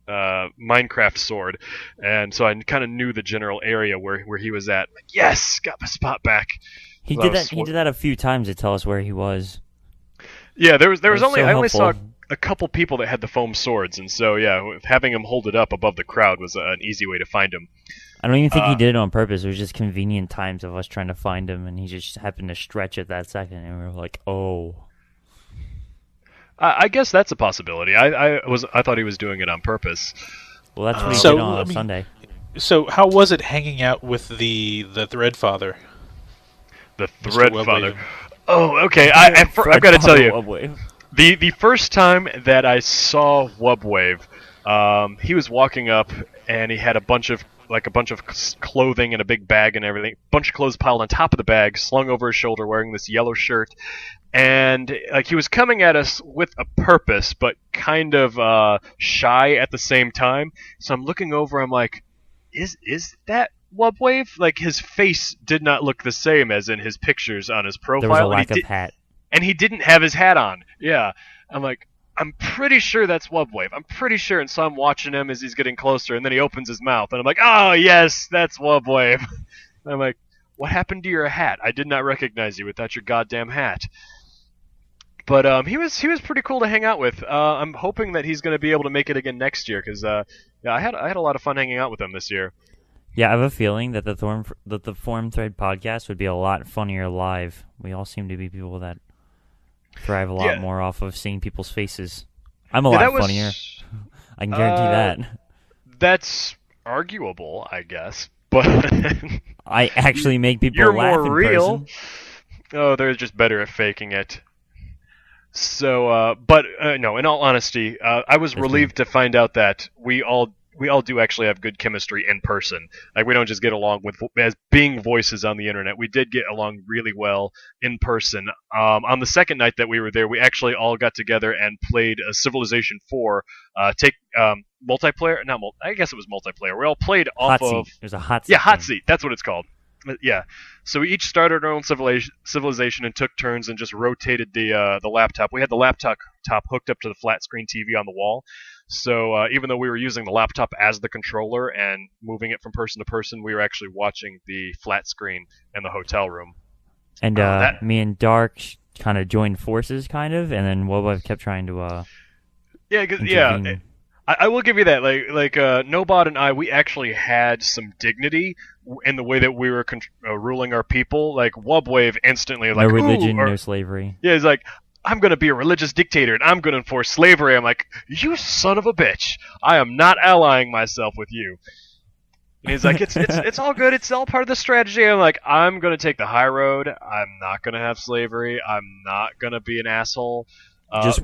Minecraft sword, and so I kind of knew the general area where he was at. I'm like, yes, got my spot back. He did that. He did that a few times to tell us where he was. Yeah, there was only so I only helpful. saw a couple people that had the foam swords, and so yeah, having him hold it up above the crowd was an easy way to find him. I don't even think he did it on purpose. It was just convenient times of us trying to find him, and he just happened to stretch at that second, and we were like, oh. I guess that's a possibility. I thought he was doing it on purpose. Well, that's what he did on Sunday. So how was it hanging out with the Threadfather? The Threadfather. Oh, okay. I've got to tell you, the first time that I saw Wubwave, he was walking up and he had a bunch of clothing and a big bag and everything. A bunch of clothes piled on top of the bag, slung over his shoulder, wearing this yellow shirt. And he was coming at us with a purpose, but kind of shy at the same time. So I'm looking over. I'm like, is that Wubwave? His face did not look the same as in his pictures on his profile. There was a lack of hat. And he didn't have his hat on. Yeah. I'm like, I'm pretty sure that's Wubwave. I'm pretty sure. And so I'm watching him as he's getting closer, and then he opens his mouth, and I'm like, oh, yes, that's Wubwave. I'm like, what happened to your hat? I did not recognize you without your goddamn hat. But he was pretty cool to hang out with. I'm hoping that he's going to be able to make it again next year, because I had a lot of fun hanging out with him this year. Yeah, I have a feeling that the Forum Thread podcast would be a lot funnier live. We all seem to be people that thrive a lot more off of seeing people's faces. I'm a lot funnier. I can guarantee that. That's arguable, I guess. But I actually make people you're laugh more in real. person. Oh, they're just better at faking it. So, but no, in all honesty, I was relieved to find out that we all do actually have good chemistry in person. We don't just get along as being voices on the internet. We did get along really well in person. On the second night that we were there, we actually all got together and played a Civilization 4 multiplayer. I guess it was multiplayer. We all played off of. There's a hot seat. Yeah, hot seat. That's what it's called. Yeah. So we each started our own civilization and took turns and just rotated the laptop. We had the laptop hooked up to the flat screen TV on the wall. So even though we were using the laptop as the controller and moving it from person to person, we were actually watching the flat screen in the hotel room. And me and Dark kind of joined forces, and then Woba kept trying to. Yeah. I will give you that. Nobot and I, we actually had some dignity in the way that we were ruling our people. Wubwave instantly, no religion, no slavery. Yeah, he's like, I'm going to be a religious dictator, and I'm going to enforce slavery. I'm like, you son of a bitch. I am not allying myself with you. And he's like, it's all good. It's all part of the strategy. I'm like, I'm gonna take the high road. I'm not gonna have slavery. I'm not gonna be an asshole. Just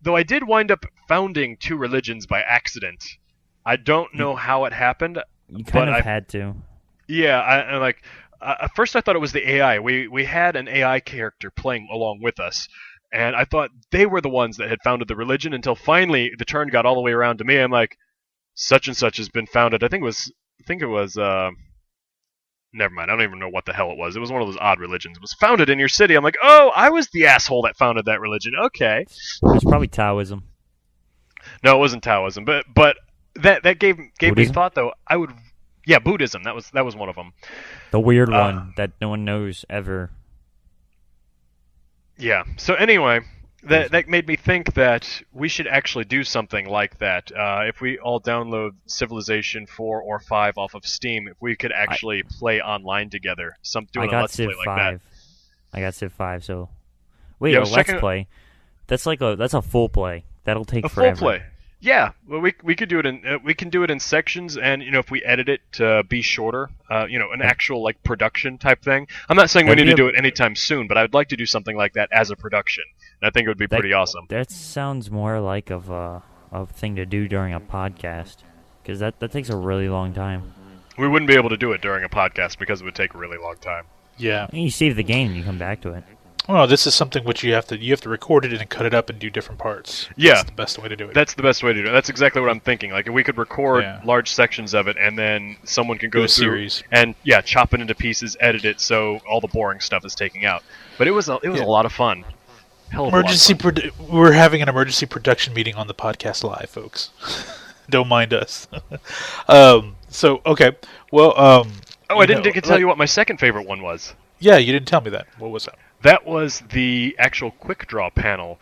Though I did wind up founding two religions by accident. I don't know how it happened. You kind of had to. Yeah, I like. At first, I thought it was the AI. We had an AI character playing along with us, and I thought they were the ones that had founded the religion. Until finally, the turn got all the way around to me. I'm like, such and such has been founded. I think it was. Never mind. I don't even know what the hell it was. It was one of those odd religions. It was founded in your city. I'm like, oh, I was the asshole that founded that religion. Okay. It was probably Taoism. No, it wasn't Taoism, but that gave me thought though. Yeah, Buddhism. That was one of them. The weird one that no one knows ever. Yeah. So anyway, that made me think that we should actually do something like that. If we all download Civilization 4 or 5 off of Steam, if we could actually play online together, do a let's play like that. I got Civ 5. So wait, a let's play? That's a full play. That'll take forever. Full play. Yeah, well, we could do it we can do it in sections, and if we edit it to be shorter, an actual like production type thing. I'm not saying we need to do it anytime soon, but I would like to do something like that as a production. And I think it would be pretty awesome. That sounds more like of a thing to do during a podcast, because that takes a really long time. We wouldn't be able to do it during a podcast because it would take a really long time. Yeah. And you save the game and you come back to it. Well, this is something which you have to record it and cut it up and do different parts. Yeah, that's the best way to do it. That's the best way to do it. That's exactly what I'm thinking. Like, if we could record large sections of it, and then someone can go through series and chop it into pieces, edit it, so all the boring stuff is taken out. But it was a lot of fun. We're having an emergency production meeting on the podcast live, folks. Don't mind us. Okay. Well, I didn't get to tell you what my second favorite one was. Yeah, you didn't tell me that. What was that? That was the actual quick draw panel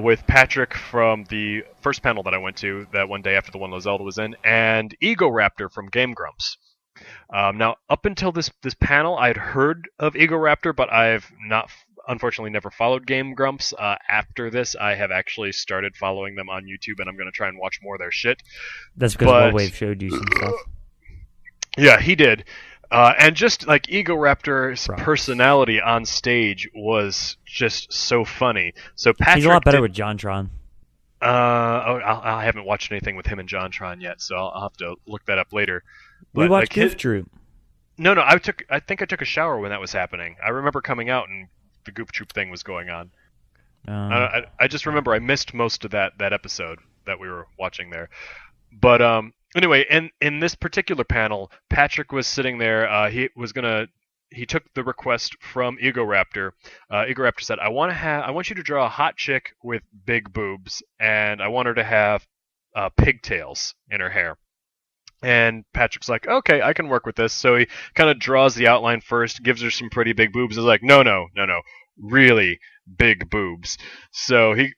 with Patrick from the first panel that I went to that one day after the one Lozelda was in, and Ego Raptor from Game Grumps. Now, up until this panel, I'd heard of Ego Raptor, but I've unfortunately never followed Game Grumps. After this, I have actually started following them on YouTube, and I'm going to try and watch more of their shit. That's because Wave showed you some stuff. Yeah, he did. And just like Ego Raptor's personality on stage was just so funny. So Patrick, he's a lot better with JonTron. I haven't watched anything with him and JonTron yet, so I'll have to look that up later. We watched Goof Troop. No, I think I took a shower when that was happening. I remember coming out and the Goof Troop thing was going on. I just remember I missed most of that episode that we were watching there. But anyway, in this particular panel, Patrick was sitting there. He took the request from Ego Raptor. Ego Raptor said, "I want you to draw a hot chick with big boobs, and I want her to have pigtails in her hair." And Patrick's like, "Okay, I can work with this." So he kind of draws the outline first, gives her some pretty big boobs. He's like, "No, really big boobs." So he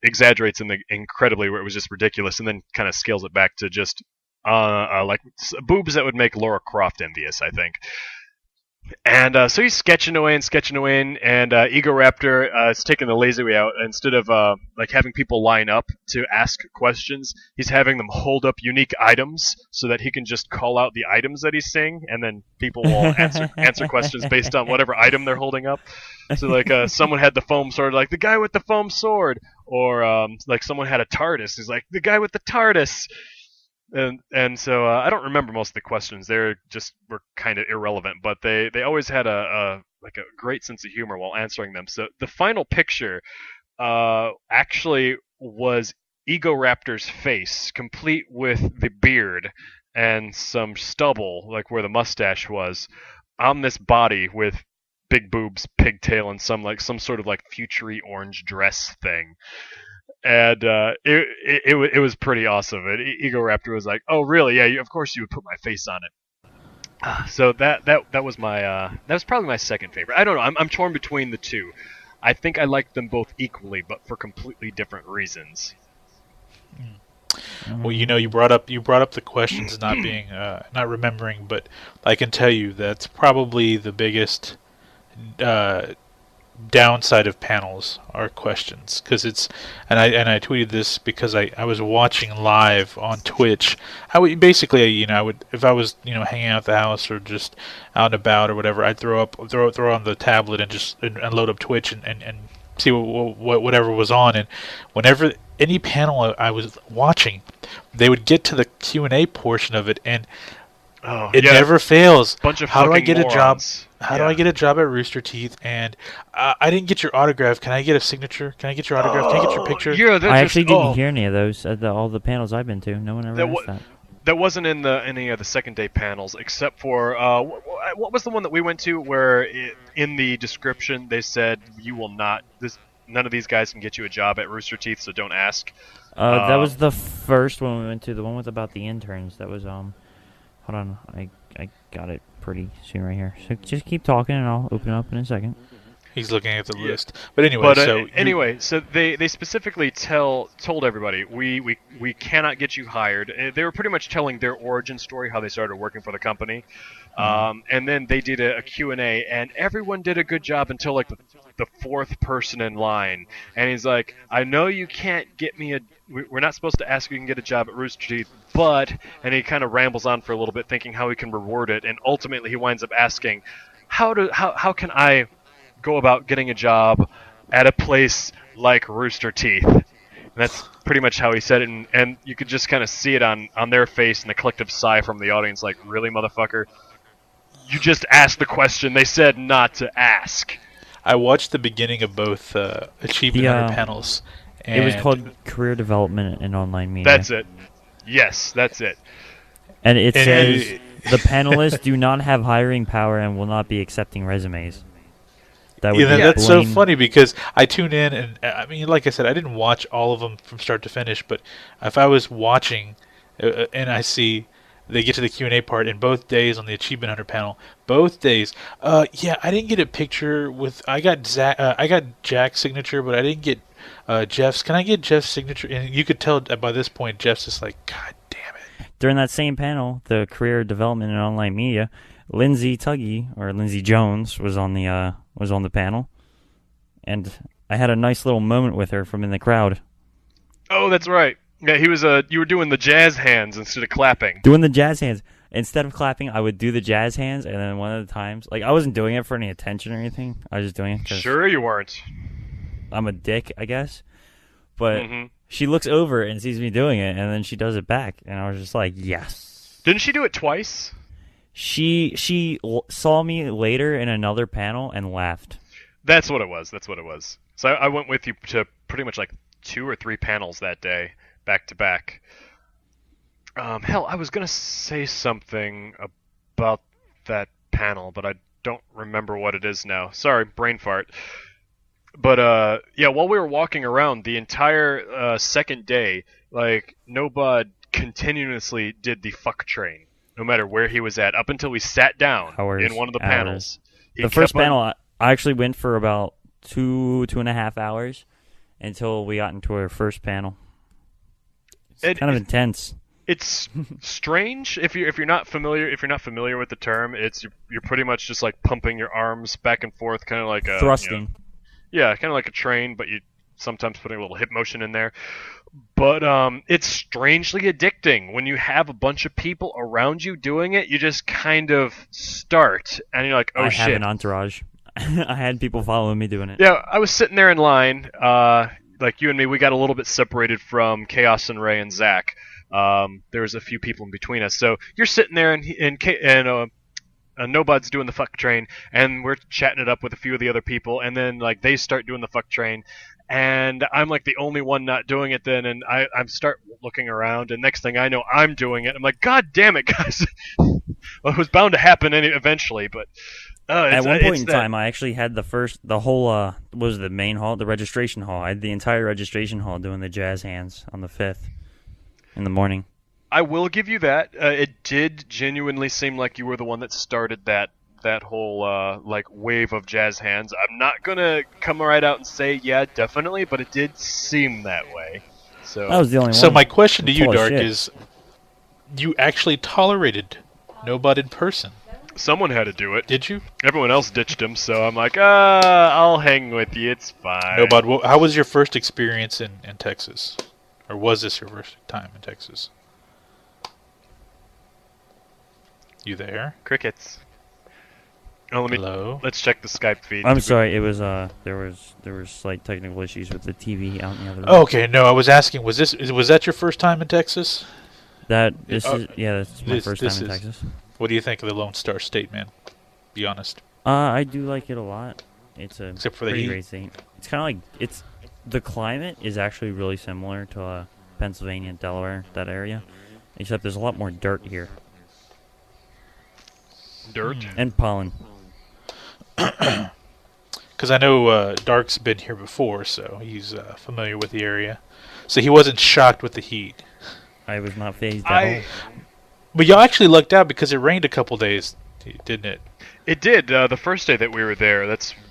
exaggerates incredibly where it was just ridiculous, and then kind of scales it back to just like boobs that would make Lara Croft envious, I think. And so he's sketching away, and Ego Raptor is taking the lazy way out. Instead of having people line up to ask questions, he's having them hold up unique items so that he can just call out the items that he's seeing, and then people will answer questions based on whatever item they're holding up. So someone had the foam sword, like the guy with the foam sword, or someone had a TARDIS. He's like the guy with the TARDIS. And so I don't remember most of the questions. They were kind of irrelevant, but they always had a great sense of humor while answering them. So the final picture actually was Ego Raptor's face, complete with the beard and some stubble, like where the mustache was, on this body with big boobs, pigtail, and some sort of futury orange dress thing. And it was pretty awesome. And Ego Raptor was like, "Oh, really? Yeah, of course you would put my face on it." So that was my that was probably my second favorite. I don't know. I'm torn between the two. I think I like them both equally, but for completely different reasons. Well, you brought up the questions not being not remembering, but I can tell you that's probably the biggest downside of panels are questions, because and I tweeted this because I was watching live on Twitch. I would basically, I would, if I was hanging out at the house or just out and about or whatever, I'd throw on the tablet and just and load up Twitch and see whatever was on. And whenever any panel I was watching, they would get to the Q&A portion of it, and it never fails. Bunch of How do I get morons. a job? How do I get a job at Rooster Teeth? And I didn't get your autograph. Can I get a signature? Can I get your autograph? Can I get your picture? Yeah, I actually didn't hear any of those at all the panels I've been to. No one ever asked that. That wasn't in any of the second day panels, except for what was the one that we went to where in the description they said you will not. None of these guys can get you a job at Rooster Teeth, so don't ask. That was the first one we went to. The one with about the interns. That was Hold on, I got it pretty soon right here. So just keep talking, and I'll open it up in a second. He's looking at the list. But anyway, so they specifically told everybody we cannot get you hired. They were pretty much telling their origin story, how they started working for the company, and then they did a Q&A, and everyone did a good job until like the fourth person in line. And he's like, I know you can't get me we're not supposed to ask if you can get a job at Rooster Teeth, but, and he kind of rambles on for a little bit, thinking how he can reward it, and ultimately he winds up asking, how can I go about getting a job at a place like Rooster Teeth? And that's pretty much how he said it, and you could just kind of see it on their face and the collective sigh from the audience, like, really, motherfucker? You just asked the question they said not to ask. I watched the beginning of both Achievement Hunter panels. It was called Career Development and Online Media. That's it. Yes, that's it. And it says the panelists do not have hiring power and will not be accepting resumes. That's so funny, because I tune in, and I mean, like I said, I didn't watch all of them from start to finish, but if I was watching and I see they get to the Q&A part in both days on the Achievement Hunter panel, both days, I didn't get a picture with, I got Jack's signature, but I didn't get Jeff's. Can I get Jeff's signature? And you could tell by this point, Jeff's just like, God damn it. During that same panel, the Career Development and Online Media, Lindsay Tuggy, or Lindsay Jones, was on the panel, and I had a nice little moment with her from in the crowd. Oh, that's right. Yeah, he was. You were doing the jazz hands instead of clapping. Doing the jazz hands instead of clapping, I would do the jazz hands, and then one of the times, like, I wasn't doing it for any attention or anything. I was just doing it because sure you weren't. I'm a dick, I guess. But she looks over and sees me doing it, and then she does it back, and I was just like, yes. Didn't she do it twice? She saw me later in another panel and laughed. That's what it was. So I went with you to pretty much like 2 or 3 panels that day, back to back. Hell, I was gonna say something about that panel, but I don't remember what it is now. Sorry, brain fart. But while we were walking around the entire second day, like, Nobod continuously did the fuck train, no matter where he was at, up until we sat down in one of the panels. The first panel, I actually went for about 2.5 hours until we got into our first panel. It's kind of intense. It's strange if you're not familiar with the term. It's you're pretty much just like pumping your arms back and forth, kind of like a thrusting. Yeah, kind of like a train, but you sometimes putting a little hip motion in there. But it's strangely addicting when you have a bunch of people around you doing it. You just kind of start, and you're like, "Oh shit!" I have an entourage. I had people following me doing it. Yeah, I was sitting there in line, like you and me. We got a little bit separated from Chaos and Ray and Zach. There was a few people in between us, so you're sitting there, and Nobod's doing the fuck train, and we're chatting it up with a few of the other people, and then like they start doing the fuck train, and I'm like the only one not doing it then, and I start looking around, and next thing I know, I'm doing it. I'm like, God damn it, guys! Well, it was bound to happen eventually, but at one point in time, I actually had the whole was the main hall, the registration hall. I had the entire registration hall doing the jazz hands on the 5th in the morning. I will give you that. It did genuinely seem like you were the one that started that whole like wave of jazz hands. I'm not gonna come right out and say yeah, definitely, but it did seem that way. So that was the only one. So my question to you, Dark, is: you actually tolerated Nobod in person? Someone had to do it. Did you? Everyone else ditched him, so I'm like, I'll hang with you. It's fine. No, bud. How was your first experience in Texas? Or was this your first time in Texas? You there? Crickets. Oh, Hello? Let's check the Skype feed. I'm sorry. It was there were slight technical issues with the TV out in the other room. Oh, okay. No, I was asking. Was that your first time in Texas? That's my first time in Texas. What do you think of the Lone Star State, man? Be honest. I do like it a lot. It's a Except for the pretty heat. great state. It's kind of like the climate is actually really similar to Pennsylvania and Delaware, that area, except there's a lot more dirt here. Dirt and pollen. Because I know Dark's been here before, so he's familiar with the area. So he wasn't shocked with the heat. I was not phased at all. But y'all actually lucked out because it rained a couple days, didn't it? It did. The first day that we were there,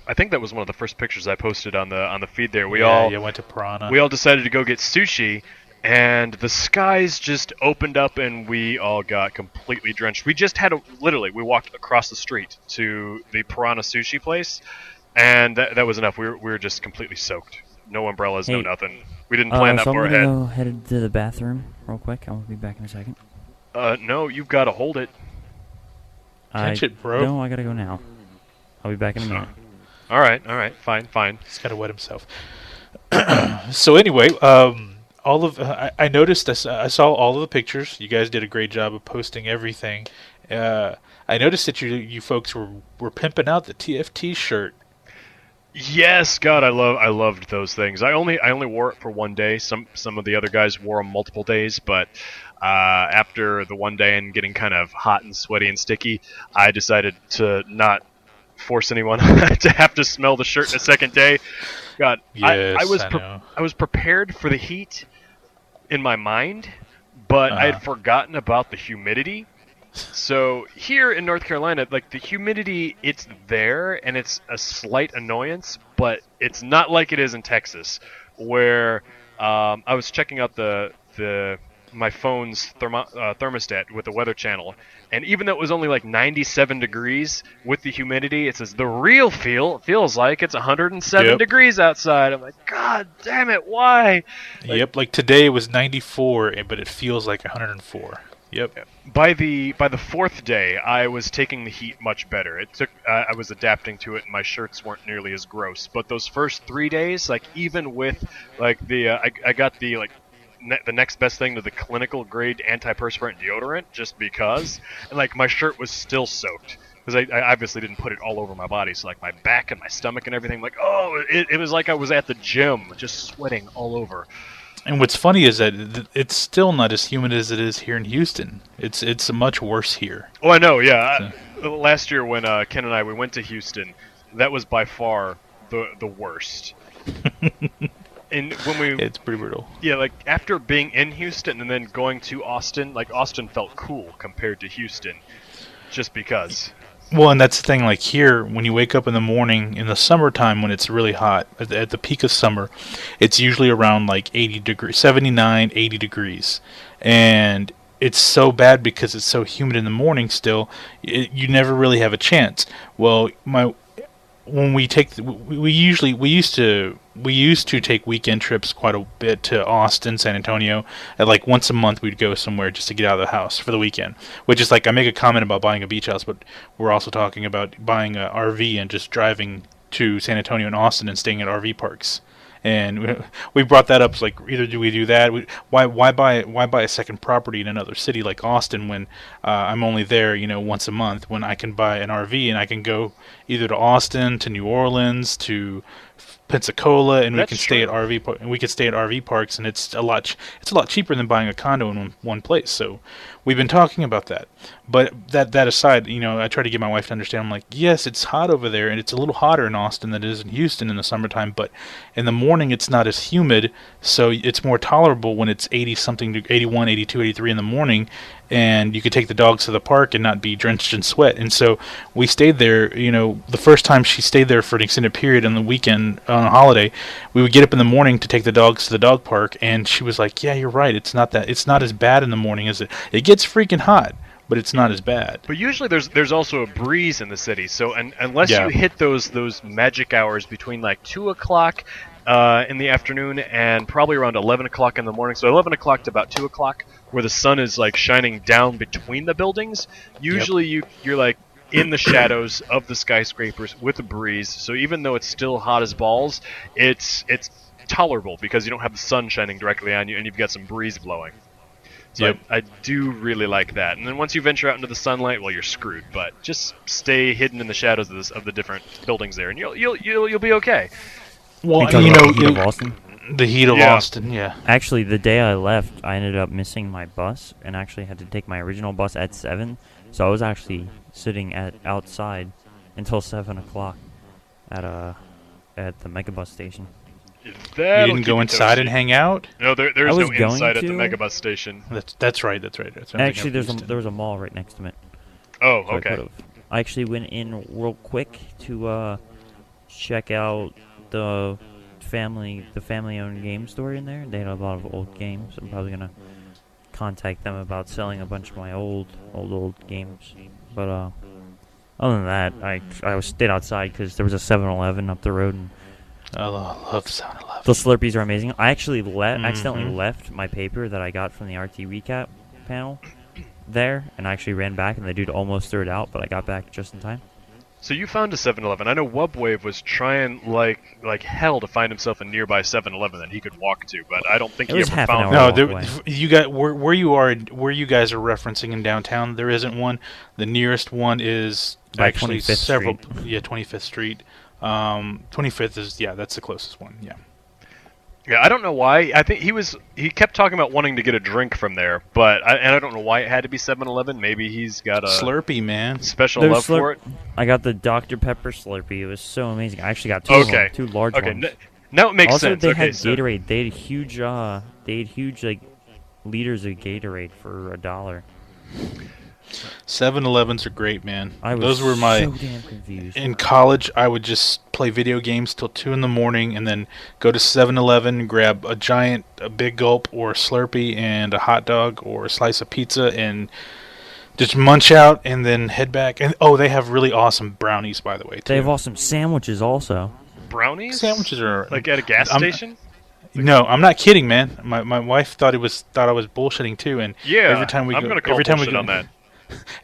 I think that was one of the first pictures I posted on the feed there. You went to Piranha. We all decided to go get sushi, and the skies just opened up, and we all got completely drenched. We just had we walked across the street to the Piranha sushi place, and that was enough. We were just completely soaked. No umbrellas, no nothing. We didn't plan that far ahead. I'm going to go headed to the bathroom real quick. I will be back in a second. No, you've got to hold it. Catch it, bro. No, I got to go now. I'll be back in a minute. All right. Fine. He's got to wet himself. So anyway, I noticed I saw all of the pictures. You guys did a great job of posting everything. I noticed that you folks were pimping out the TFT shirt. Yes, God, I loved those things. I only wore it for one day. Some of the other guys wore them multiple days, but after the one day and getting kind of hot and sweaty and sticky, I decided to not force anyone to have to smell the shirt a second day. God, yes, I was prepared for the heat in my mind, but I had forgotten about the humidity. So here in North Carolina, like the humidity, it's there and it's a slight annoyance, but it's not like it is in Texas, where I was checking out my phone's thermostat with the Weather Channel, and even though it was only like 97 degrees with the humidity, it says the real feels like it's 107 degrees outside. I'm like, God damn it, why? Like today it was 94, but it feels like 104. Yep. By the fourth day, I was taking the heat much better. It took I was adapting to it, and my shirts weren't nearly as gross. But those first 3 days, like even with like I got the the next best thing to the clinical grade antiperspirant deodorant, just because, and like my shirt was still soaked because I obviously didn't put it all over my body. So like my back and my stomach and everything, like it was like I was at the gym, just sweating all over. And what's funny is that it's still not as humid as it is here in Houston. It's much worse here. Oh, I know, yeah. Last year when Ken and we went to Houston, that was by far the worst. And when it's pretty brutal. Yeah, like after being in Houston and then going to Austin, like Austin felt cool compared to Houston, just because. Well, and that's the thing, like here, when you wake up in the morning, in the summertime when it's really hot, at the peak of summer, it's usually around like 80 degrees, 79, 80 degrees. And it's so bad because it's so humid in the morning still, you never really have a chance. Well, we used to take weekend trips quite a bit to Austin, San Antonio, and like once a month we'd go somewhere just to get out of the house for the weekend. Which is like, I make a comment about buying a beach house, but we're also talking about buying an RV and just driving to San Antonio and Austin and staying at RV parks. And we brought that up. It's like, either do we do that? Why buy a second property in another city like Austin when I'm only there, once a month, when I can buy an RV and I can go either to Austin, to New Orleans, to Pensacola, and we can stay at RV parks, and it's a lot cheaper than buying a condo in one place. So we've been talking about that. But that aside, I try to get my wife to understand. I'm like, yes, it's hot over there, and it's a little hotter in Austin than it is in Houston in the summertime. But in the morning, it's not as humid, so it's more tolerable when it's 80-something, 81, 82, 83 in the morning, and you could take the dogs to the park and not be drenched in sweat. And so we stayed there. The first time she stayed there for an extended period on the weekend on a holiday, we would get up in the morning to take the dogs to the dog park, and she was like, "Yeah, you're right. It's not as bad in the morning as it gets freaking hot." but it's not as bad. But usually there's also a breeze in the city, so unless you hit those magic hours between like 2 o'clock in the afternoon and probably around 11 o'clock in the morning, so 11 o'clock to about 2 o'clock, where the sun is like shining down between the buildings, usually you're like in the shadows of the skyscrapers with a breeze, so even though it's still hot as balls, it's tolerable because you don't have the sun shining directly on you and you've got some breeze blowing. So I do really like that. And then once you venture out into the sunlight, well, you're screwed. But just stay hidden in the shadows of the different buildings there, and you'll be okay. Well, the heat of Austin. The heat of Austin, yeah. Actually, the day I left, I ended up missing my bus and actually had to take my original bus at 7. So I was actually sitting outside until 7 o'clock at the Megabus station. You didn't go inside and hang out? No, there's no inside at the Megabus station. That's right. Actually, there was a mall right next to it. Oh, so okay. I actually went in real quick to check out the family-owned game store in there. They had a lot of old games. I'm probably gonna contact them about selling a bunch of my old games. But other than that, I stayed outside because there was a 7-Eleven up the road. And I love 7-Eleven. The Slurpees are amazing. I actually accidentally left my paper that I got from the RT recap panel there, and I actually ran back, and the dude almost threw it out, but I got back just in time. So you found a 7-Eleven. I know Wubwave was trying like hell to find himself a nearby 7-Eleven that he could walk to, but I don't think he ever found one. No, you got where you guys are referencing in downtown. There isn't one. The nearest one is actually 25th several. Street. Yeah, 25th Street. 25th is that's the closest one. Yeah. Yeah, I don't know why. I think he kept talking about wanting to get a drink from there, but I don't know why it had to be 7-Eleven. Maybe he's got a Slurpee, man, special love for it. I got the Dr. Pepper Slurpee. It was so amazing. I actually got two of them, two large ones. Now it makes also, sense. Also, they had Gatorade. They had huge like liters of Gatorade for $1. 7-Elevens are great, man. Those were my. So damn confused. In college, I would just play video games till 2 in the morning, and then go to 7-Eleven, grab a big gulp or a Slurpee and a hot dog or a slice of pizza, and just munch out, and then head back. And they have really awesome brownies, by the way, too. They have awesome sandwiches, also. Brownies? Sandwiches are like at a gas station. No, I'm not kidding, man. My wife thought I was bullshitting too, and every time we go on that.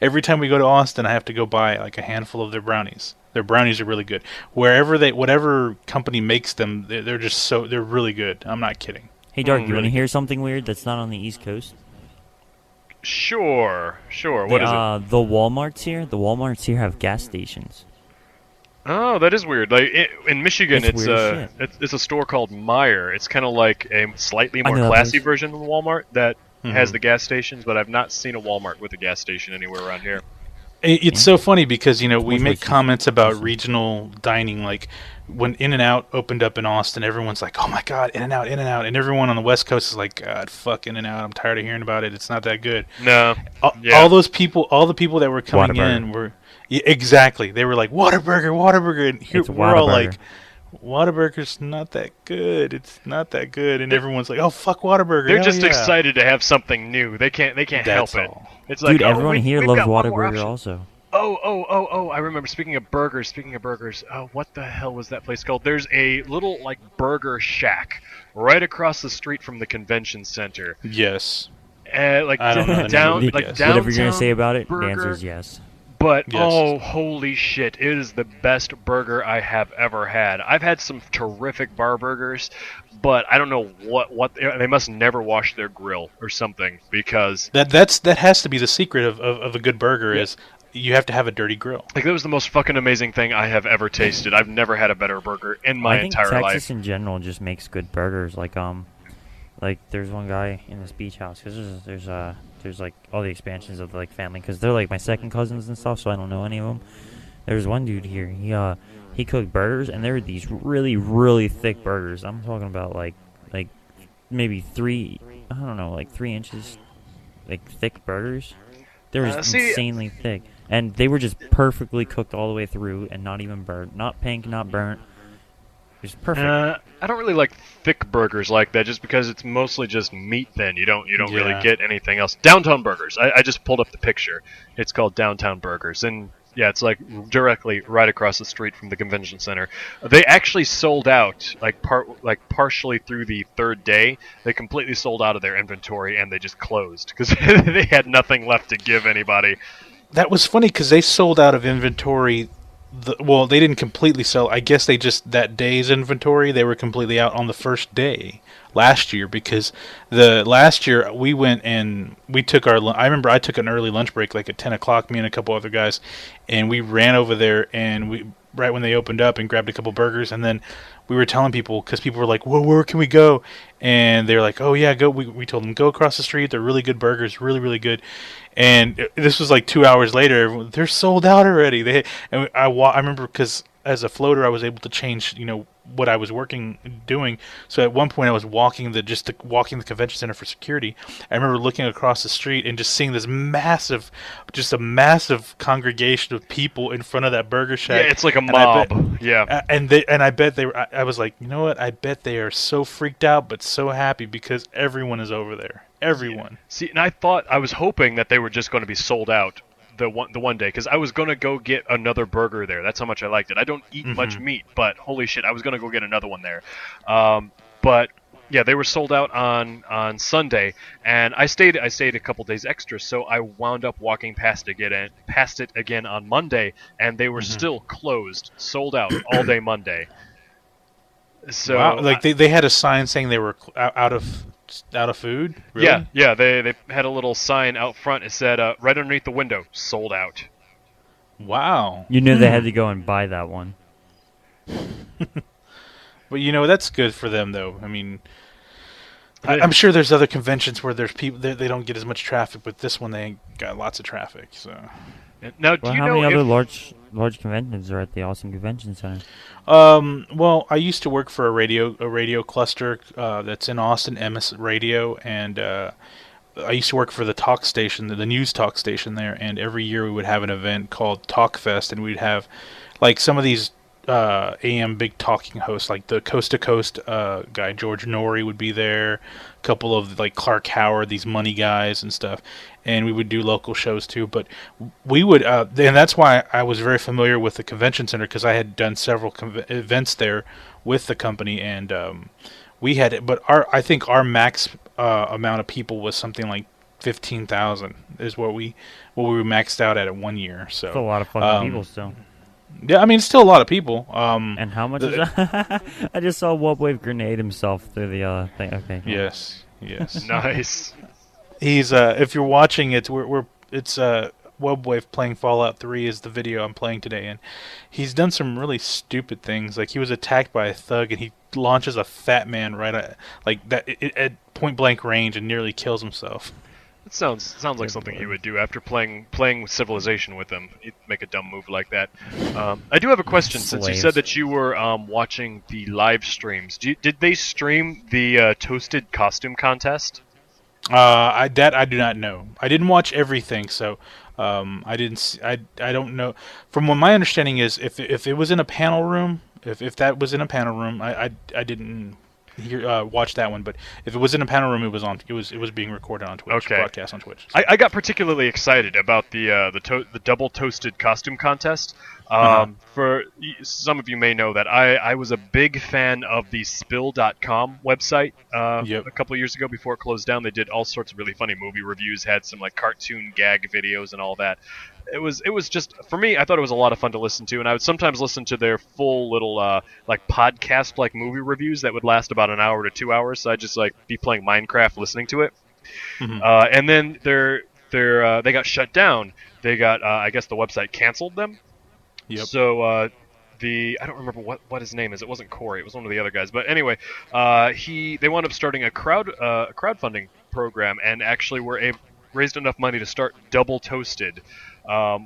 Every time we go to Austin, I have to go buy like a handful of their brownies. Their brownies are really good. Whatever company makes them, they're really good. I'm not kidding. Hey, Dark, you want to hear something weird that's not on the East Coast? Sure. What is it? The Walmarts here have gas stations. Oh, that is weird. Like in Michigan, it's a store called Meijer. It's kind of like a slightly more classy version of Walmart that has the gas stations, but I've not seen a Walmart with a gas station anywhere around here. It's so funny because we make comments about regional dining, like when In-N-Out opened up in Austin, everyone's like, "Oh my God, In-N-Out!" And everyone on the West Coast is like, "God, fuck In-N-Out! I'm tired of hearing about it. It's not that good." No, all the people that were coming in were exactly. They were like, "Whataburger," and here we're all like, Whataburger's not that good. It's not that good, and everyone's like, "Oh fuck, Whataburger!" They're just excited to have something new. They can't help it. It's like, dude, everyone here loves Whataburger also. Oh! I remember. Speaking of burgers. Oh, what the hell was that place called? There's a little like burger shack right across the street from the convention center. Yes. Like downtown. Whatever you're gonna say about it, the answer is yes. But holy shit! It is the best burger I have ever had. I've had some terrific bar burgers, but I don't know what they must never wash their grill or something, because that has to be the secret of a good burger is you have to have a dirty grill. Like, that was the most fucking amazing thing I have ever tasted. I've never had a better burger in my entire life. I think Texas in general just makes good burgers. Like there's one guy in this beach house, because there's like all the expansions of like family, because they're like my second cousins and stuff, so I don't know any of them. There's one dude here. He cooked burgers, and they're these really, really thick burgers. I'm talking about like maybe 3 inches, like thick burgers. They were just insanely thick, and they were just perfectly cooked all the way through, and not even burnt, not pink, not burnt. It's perfect. I don't really like thick burgers like that, just because it's mostly just meat. Then you don't really get anything else. Downtown Burgers. I just pulled up the picture. It's called Downtown Burgers, and yeah, it's like directly right across the street from the convention center. They actually sold out partially through the third day. They completely sold out of their inventory, and they just closed because they had nothing left to give anybody. That was funny because they sold out of inventory. Well, they didn't completely sell. I guess they just, that day's inventory, they were completely out on the first day last year, because the last year we went and we took our, I remember I took an early lunch break like at 10 o'clock, me and a couple other guys, and we ran over there and we, right when they opened up, and grabbed a couple burgers, and then we were telling people, because people were like, well, where can we go? And they're like, oh yeah, go. We told them, go across the street. They're really good burgers, really, really good. And this was like 2 hours later. They're sold out already. I remember, because as a floater, I was able to change, what I was doing. So at one point, I was walking the convention center for security. I remember looking across the street and just seeing this massive congregation of people in front of that burger shack. Yeah, it's like a mob. I bet they were. I was like, you know what? I bet they are so freaked out, but so happy, because everyone is over there. Everyone. Yeah. See, and I was hoping that they were just going to be sold out the one day, because I was going to go get another burger there. That's how much I liked it. I don't eat much meat, but holy shit, I was going to go get another one there. But yeah, they were sold out on Sunday, and I stayed a couple days extra, so I wound up walking past it again on Monday, and they were still closed, sold out all day Monday. So wow. Like they had a sign saying they were out of food? Really? Yeah, they had a little sign out front. It said, right underneath the window, sold out. Wow. You knew they had to go and buy that one. But that's good for them, though. I mean, I'm sure there's other conventions where there's people, they don't get as much traffic, but this one they got lots of traffic. So now, how many other large conventions are at the Austin Convention Center? Well, I used to work for a radio cluster that's in Austin, MS Radio, and I used to work for the talk station, the news talk station there, and every year we would have an event called Talk Fest, and we'd have like some of these AM big talking hosts, like the Coast to Coast guy George Norrie would be there, a couple of like Clark Howard, these money guys and stuff, and we would do local shows too. But we would, and that's why I was very familiar with the convention center, because I had done several events there with the company, and we had. But I think our max amount of people was something like 15,000 is what we maxed out at 1 year. So that's a lot of fucking people still. Yeah, I mean, it's still a lot of people. And how much is that? I just saw Wobwave grenade himself through the thing. Okay. Yes. Nice. He's if you're watching it, it's Wobwave playing Fallout 3 is the video I'm playing today, and he's done some really stupid things. Like he was attacked by a thug, and he launches a fat man right at point blank range and nearly kills himself. It sounds like something he would do after playing Civilization with him. He'd make a dumb move like that. I do have a question. Since you said that you were watching the live streams, did they stream the toasted costume contest? I do not know. I didn't watch everything, so I didn't. I don't know. From what my understanding is, if it was in a panel room, if that was in a panel room, I didn't watch that one, but if it was in a panel room, it was being recorded on Twitch, broadcast on Twitch. So. I got particularly excited about the double toasted costume contest. For some of you may know that I was a big fan of the Spill.com website. A couple of years ago, before it closed down, they did all sorts of really funny movie reviews, had some like cartoon gag videos and all that. It was just, for me, I thought it was a lot of fun to listen to, and I would sometimes listen to their full little like podcast like movie reviews that would last about an hour to 2 hours. So I'd just like be playing Minecraft listening to it. And then they got shut down. They got I guess the website canceled them. Yep. So I don't remember what his name is. It wasn't Corey. It was one of the other guys. But anyway, they wound up starting a crowdfunding program, and actually raised enough money to start Double Toasted,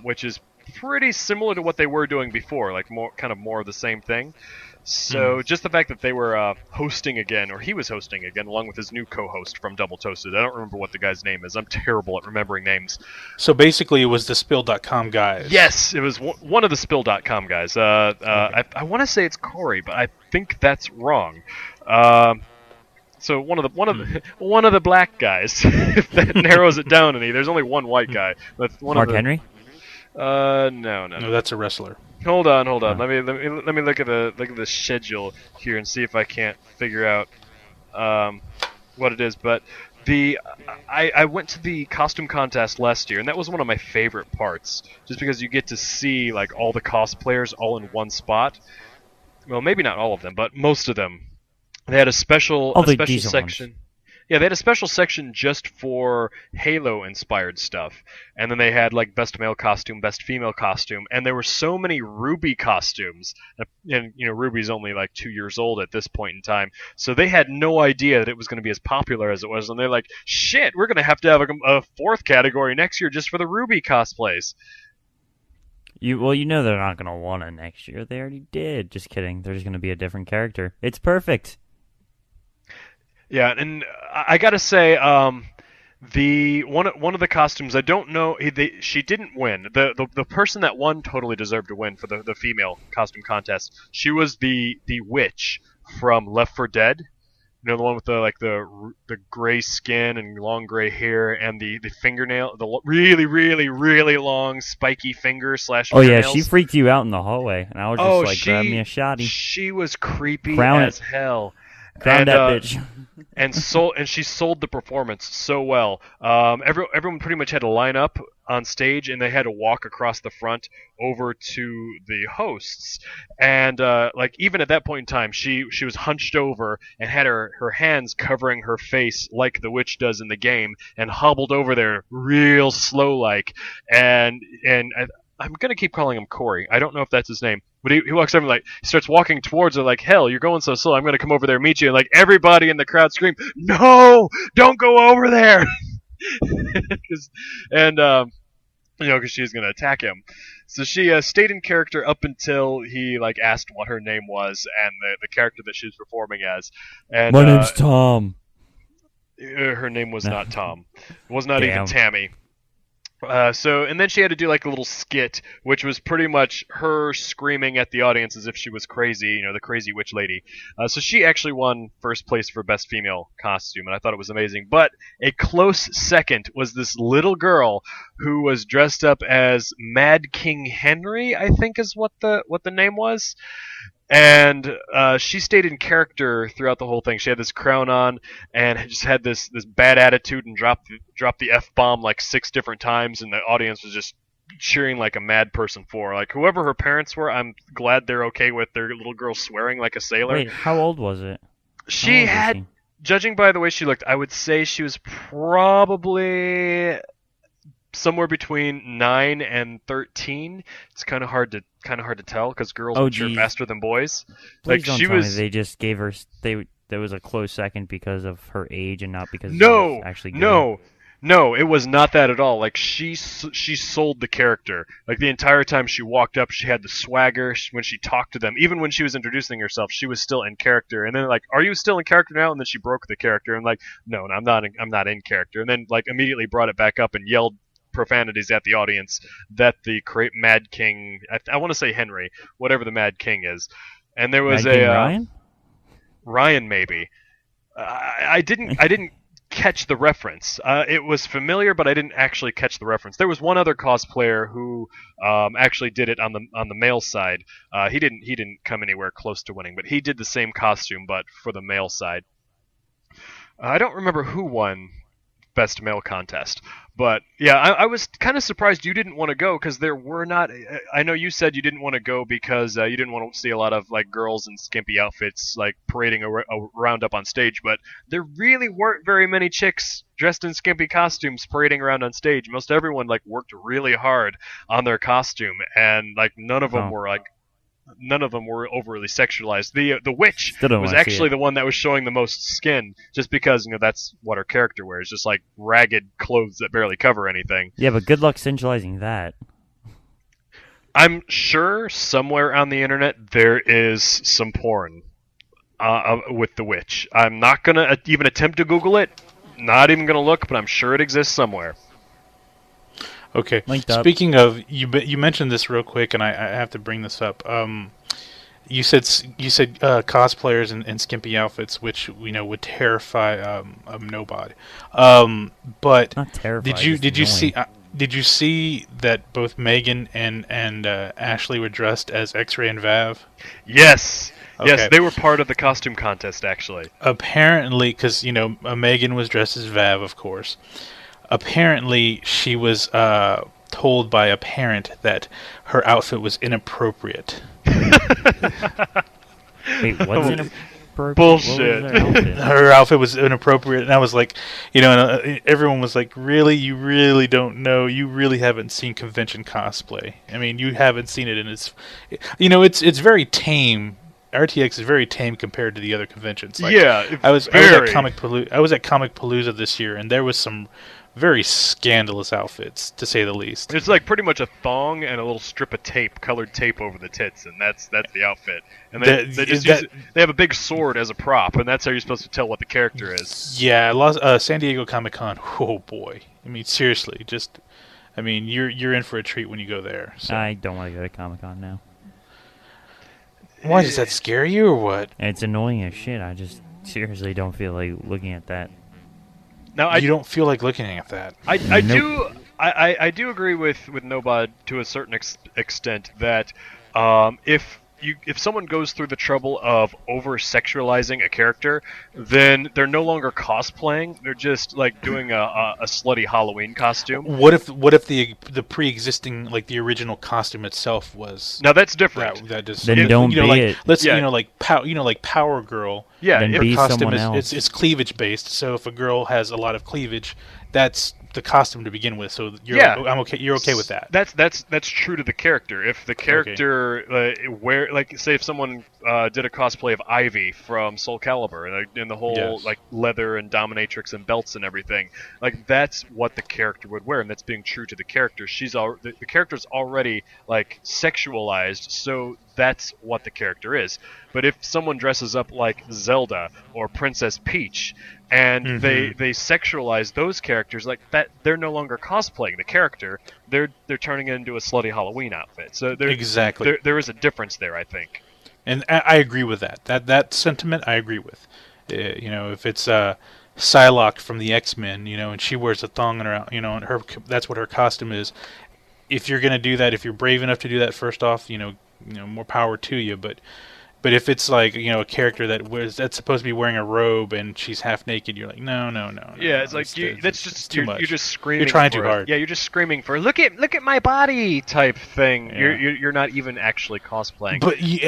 which is pretty similar to what they were doing before, like more of the same thing. So just the fact that they were hosting again, or he was hosting again, along with his new co-host from Double Toasted. I don't remember what the guy's name is. I'm terrible at remembering names. So basically, it was the Spill.com guys. Yes, it was one of the Spill.com guys. Okay. I want to say it's Corey, but I think that's wrong. So one of the black guys. If that narrows it down any, there's only one white guy. That's one Mark Henry. No, that's a wrestler. Hold on. Let me look at the schedule here and see if I can't figure out what it is. But I went to the costume contest last year, and that was one of my favorite parts, just because you get to see like all the cosplayers all in one spot. Well, maybe not all of them, but most of them. They had a special section. Ones. Yeah, they had a special section just for Halo-inspired stuff. And then they had, like, best male costume, best female costume. And there were so many Ruby costumes. And, Ruby's only, 2 years old at this point in time. So they had no idea that it was going to be as popular as it was. And they're like, shit, we're going to have a fourth category next year just for the Ruby cosplays. They're not going to want it next year. They already did. Just kidding. There's going to be a different character. It's perfect. Yeah, and I gotta say, the one of the costumes, I don't know, she didn't win. The person that won totally deserved to win for the female costume contest. She was the witch from Left 4 Dead. The one with the gray skin and long gray hair and the fingernail, the really really really long spiky finger/fingernails. Oh yeah, she freaked you out in the hallway, and I was just grab me a shotty. She was creepy as hell. Crown that bitch. and she sold the performance so well. Everyone pretty much had to line up on stage, and they had to walk across the front over to the hosts. And even at that point in time, she was hunched over and had her hands covering her face like the witch does in the game, and hobbled over there real slow like. And I'm gonna keep calling him Corey. I don't know if that's his name, but he walks over he starts walking towards her like, hell, you're going so slow. I'm gonna come over there and meet you. And everybody in the crowd scream, no, don't go over there, because she's gonna attack him. So she stayed in character up until he asked what her name was and the character that she was performing as. And my name's Tom. Her name was not Tom. It was not even Tammy. And then she had to do a little skit, which was pretty much her screaming at the audience as if she was crazy, the crazy witch lady. So she actually won first place for best female costume, and I thought it was amazing. But a close second was this little girl who was dressed up as Mad King Henry, I think is what the name was. And she stayed in character throughout the whole thing. She had this crown on and just had this bad attitude and dropped the F-bomb 6 different times, and the audience was just cheering like a mad person for her. Whoever her parents were, I'm glad they're okay with their little girl swearing like a sailor. Wait, how old was it? She had, judging by the way she looked, I would say she was probably somewhere between 9 and 13. It's kind of hard to tell because girls mature faster than boys. Please don't tell me they just gave her. There was a close second because of her age and not because she was actually good. No, it was not that at all. She sold the character. The entire time she walked up, she had the swagger. When she talked to them, even when she was introducing herself, she was still in character. And then are you still in character now? And then she broke the character and no, I'm not in character. And then immediately brought it back up and yelled profanities at the audience that the Mad King, I want to say Henry, whatever the Mad King is, and there was Ryan maybe. I didn't catch the reference. It was familiar, but I didn't actually catch the reference. There was one other cosplayer who actually did it on the male side. He didn't come anywhere close to winning, but he did the same costume, but for the male side. I don't remember who won best male contest, but yeah, I was kind of surprised you didn't want to go because there were not. I know you said you didn't want to go because you didn't want to see a lot of girls in skimpy outfits parading around up on stage, but there really weren't very many chicks dressed in skimpy costumes parading around on stage. Most everyone worked really hard on their costume, and none of them were none of them were overly sexualized. The witch was actually the one that was showing the most skin, just because that's what her character wears, just ragged clothes that barely cover anything. Yeah, but good luck sensualizing that. I'm sure somewhere on the internet there is some porn with the witch. I'm not gonna even attempt to Google it. Not even gonna look, but I'm sure it exists somewhere. Okay. Linked up. Speaking of, you mentioned this real quick, and I have to bring this up. You said cosplayers in skimpy outfits, which we know would terrify nobody. But Not terrified. did you see? Did you see that both Megan and Ashley were dressed as X-Ray and Vav? Yes. Okay. Yes, they were part of the costume contest, actually. Apparently, because Megan was dressed as Vav, of course. Apparently, she was told by a parent that her outfit was inappropriate. Wait, what's inappropriate? Bullshit. What was her outfit? Her outfit was inappropriate, and I was like, and everyone was like, really? You really don't know? You really haven't seen convention cosplay. I mean, you haven't seen it, and it's very tame. RTX is very tame compared to the other conventions. Like, yeah, I was at Comic Palooza this year, and there was some very scandalous outfits, to say the least. It's like pretty much a thong and a little strip of tape, colored tape over the tits, and that's the outfit. And they have a big sword as a prop, and that's how you're supposed to tell what the character is. Yeah, San Diego Comic-Con. Oh boy! I mean, seriously, you're in for a treat when you go there. So. I don't want to go to Comic-Con now. Why, does that scare you or what? It's annoying as shit. I just seriously don't feel like looking at that. Now, you don't feel like looking at that. I do agree with Nobod to a certain extent that if someone goes through the trouble of over-sexualizing a character, then they're no longer cosplaying. They're just like doing a slutty Halloween costume. What if the pre-existing, like the original costume itself was? Now that's different. That just then don't be it. Let's like Power Girl. Yeah, then her be costume someone else. it's cleavage based. So if a girl has a lot of cleavage, that's the costume to begin with. So you're okay. You're okay with that. That's true to the character. If the character say if someone did a cosplay of Ivy from Soul Calibur, and the whole like leather and dominatrix and belts and everything, like that's what the character would wear, and that's being true to the character. The character's already like sexualized, so that's what the character is. But if someone dresses up like Zelda or Princess Peach, and they sexualize those characters like that, they're no longer cosplaying the character. They're turning it into a slutty Halloween outfit. So there is a difference there, I think. And I agree with that. That sentiment I agree with. If it's Psylocke from the X-Men, and she wears a thong on her, and that's what her costume is. If you're gonna do that, if you're brave enough to do that, first off, more power to you. But if it's like a character that's supposed to be wearing a robe and she's half naked, you're like no. Yeah, it's like you're just screaming. You're trying too hard. Yeah, you're just screaming for look at my body type thing. Yeah. You're not even actually cosplaying. But the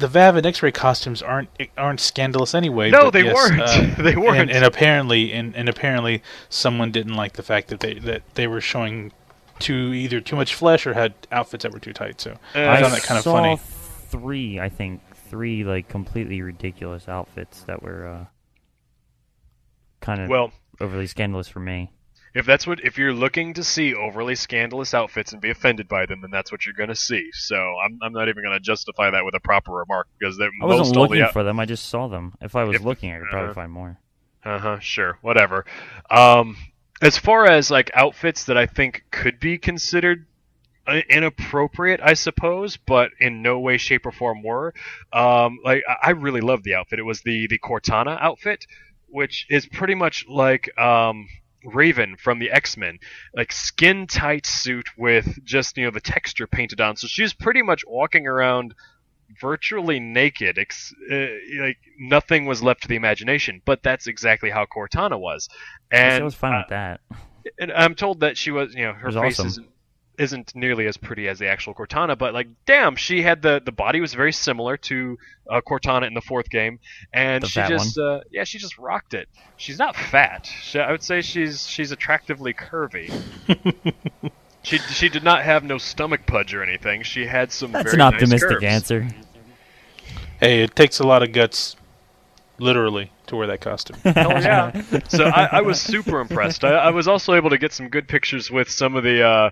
Vav and X-Ray costumes aren't scandalous anyway. No, they weren't. They weren't. And apparently someone didn't like the fact that they were showing either too much flesh or had outfits that were too tight. So I found that kind of funny. Three like completely ridiculous outfits that were kind of overly scandalous for me. If you're looking to see overly scandalous outfits and be offended by them, then that's what you're going to see. So I'm not even going to justify that with a proper remark because I wasn't looking for them. I just saw them. If I was looking, I could probably find more. Sure, whatever. As far as like outfits that I think could be considered inappropriate, I suppose, but in no way, shape, or form were. I really loved the outfit. It was the Cortana outfit, which is pretty much like Raven from the X-Men, like skin tight suit with just the texture painted on. So she's pretty much walking around virtually naked. Like nothing was left to the imagination. But that's exactly how Cortana was. And I was fine with that. And I'm told that she was, her face awesome. Isn't nearly as pretty as the actual Cortana, but like, damn, she had the body was very similar to Cortana in the fourth game, and she just rocked it. She's not fat. I would say she's attractively curvy. She did not have no stomach pudge or anything. She had some. That's very an nice optimistic curves. answer. Hey, it takes a lot of guts literally, to wear that costume. Hell yeah! So I was super impressed. I was also able to get some good pictures with some of the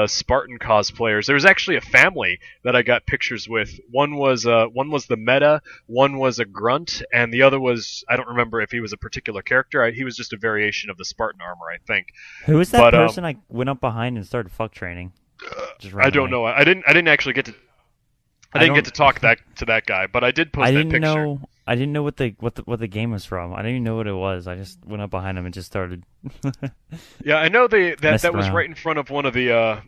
Spartan cosplayers. There was actually a family that I got pictures with. One was the meta, one was a grunt, and the other was, I don't remember if he was a particular character. He was just a variation of the Spartan armor, I think. Who was that person I went up behind and started fuck training? I don't know. I didn't actually get to. I didn't get to talk to that guy, but I did post that picture. I didn't know what the game was from. I didn't even know what it was. I just went up behind him and just started. Yeah, I know that was right in front of one of the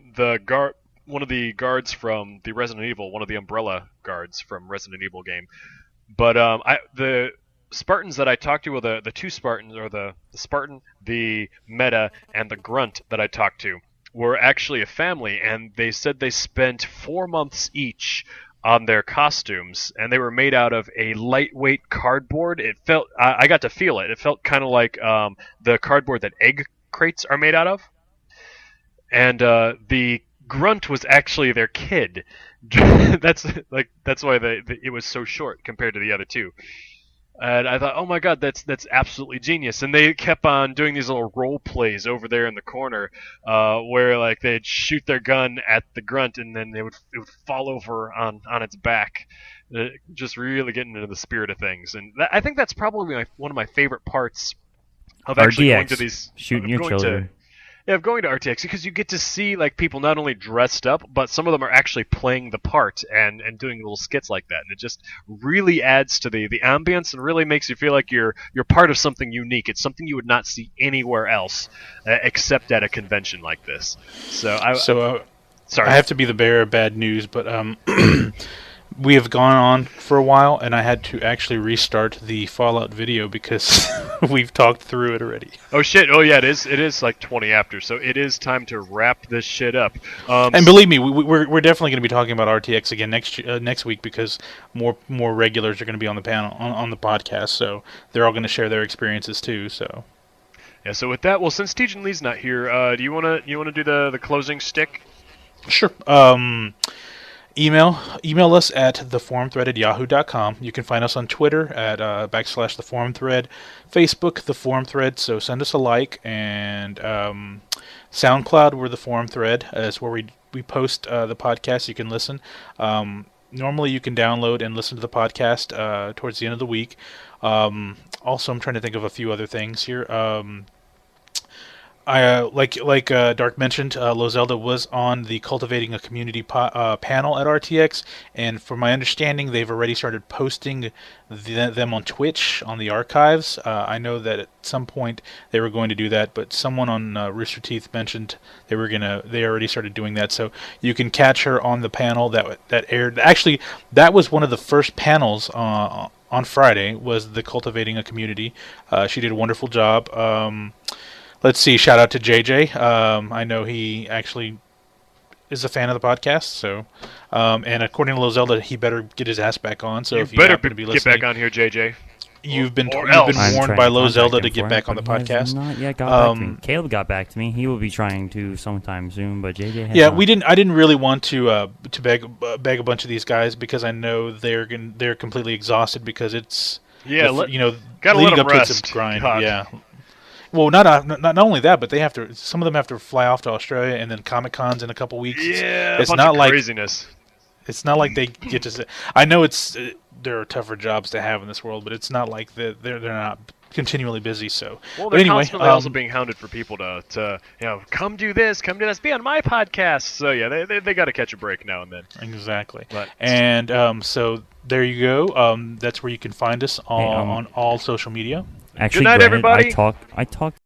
guards from the Resident Evil, one of the Umbrella guards from Resident Evil game. But the Spartans that I talked to were the two Spartans, or the Spartan, the Meta, and the Grunt that I talked to were actually a family, and they said they spent 4 months each on their costumes, and they were made out of a lightweight cardboard. It felt, I got to feel it. It felt kind of like the cardboard that egg crates are made out of. And the Grunt was actually their kid. that's why it was so short compared to the other two. And I thought, oh my god, that's absolutely genius. And they kept on doing these little role plays over there in the corner, where like they'd shoot their gun at the Grunt, and then it would fall over on its back, just really getting into the spirit of things. And I think that's probably one of my favorite parts of actually RTX, going to these shooting your children. Of going to RTX, because you get to see like people not only dressed up, but some of them are actually playing the part and doing little skits like that, and it just really adds to the ambience and really makes you feel like you're part of something unique. It's something you would not see anywhere else except at a convention like this. Sorry, I have to be the bearer of bad news, but we have gone on for a while, and I had to actually restart the Fallout video because we've talked through it already. Oh shit! Oh yeah, it is like 20 after, so it is time to wrap this shit up. And believe me, we're definitely going to be talking about RTX again next week, because more regulars are going to be on the panel on the podcast, so they're all going to share their experiences too. So yeah. So with that, well, since Tejan Lee's not here, do you wanna do the closing stick? Sure. Email us at theforumthread@yahoo.com. You can find us on Twitter at /theforumthread, Facebook, the forum thread, so send us a like, and SoundCloud, we're the forum thread. That's where we post the podcast. You can listen. Normally you can download and listen to the podcast towards the end of the week. Also, I'm trying to think of a few other things here. Like Dark mentioned, Lozelda was on the Cultivating a Community panel at RTX, and from my understanding, they've already started posting them on Twitch on the archives. I know that at some point they were going to do that, but someone on Rooster Teeth mentioned they already started doing that, so you can catch her on the panel that aired. Actually, that was one of the first panels on Friday, was the Cultivating a Community. She did a wonderful job. Let's see, shout out to JJ. I know he actually is a fan of the podcast, so and according to Lozelda, he better get his ass back on. So if you better happen to be listening, get back on here, JJ. You've been warned by Lozelda to get back on the podcast. Not yet got back to me. Caleb got back to me. He will be trying to sometime soon, but JJ has yeah, not. I didn't really want to beg a bunch of these guys, because I know they're completely exhausted, because it's gotta leading let them up rest. to its grind. God. Yeah. Well, not only that, but they have to. Some of them have to fly off to Australia, and then Comic-Con's in a couple weeks. Yeah, it's not like craziness. It's not like they get to. I know there are tougher jobs to have in this world, but it's not like they're not continually busy. So, well, they're anyway, constantly also being hounded for people to come do this, be on my podcast. So yeah, they got to catch a break now and then. Exactly. But, and so there you go. That's where you can find us on all social media. Actually, good night, granted, everybody. I talked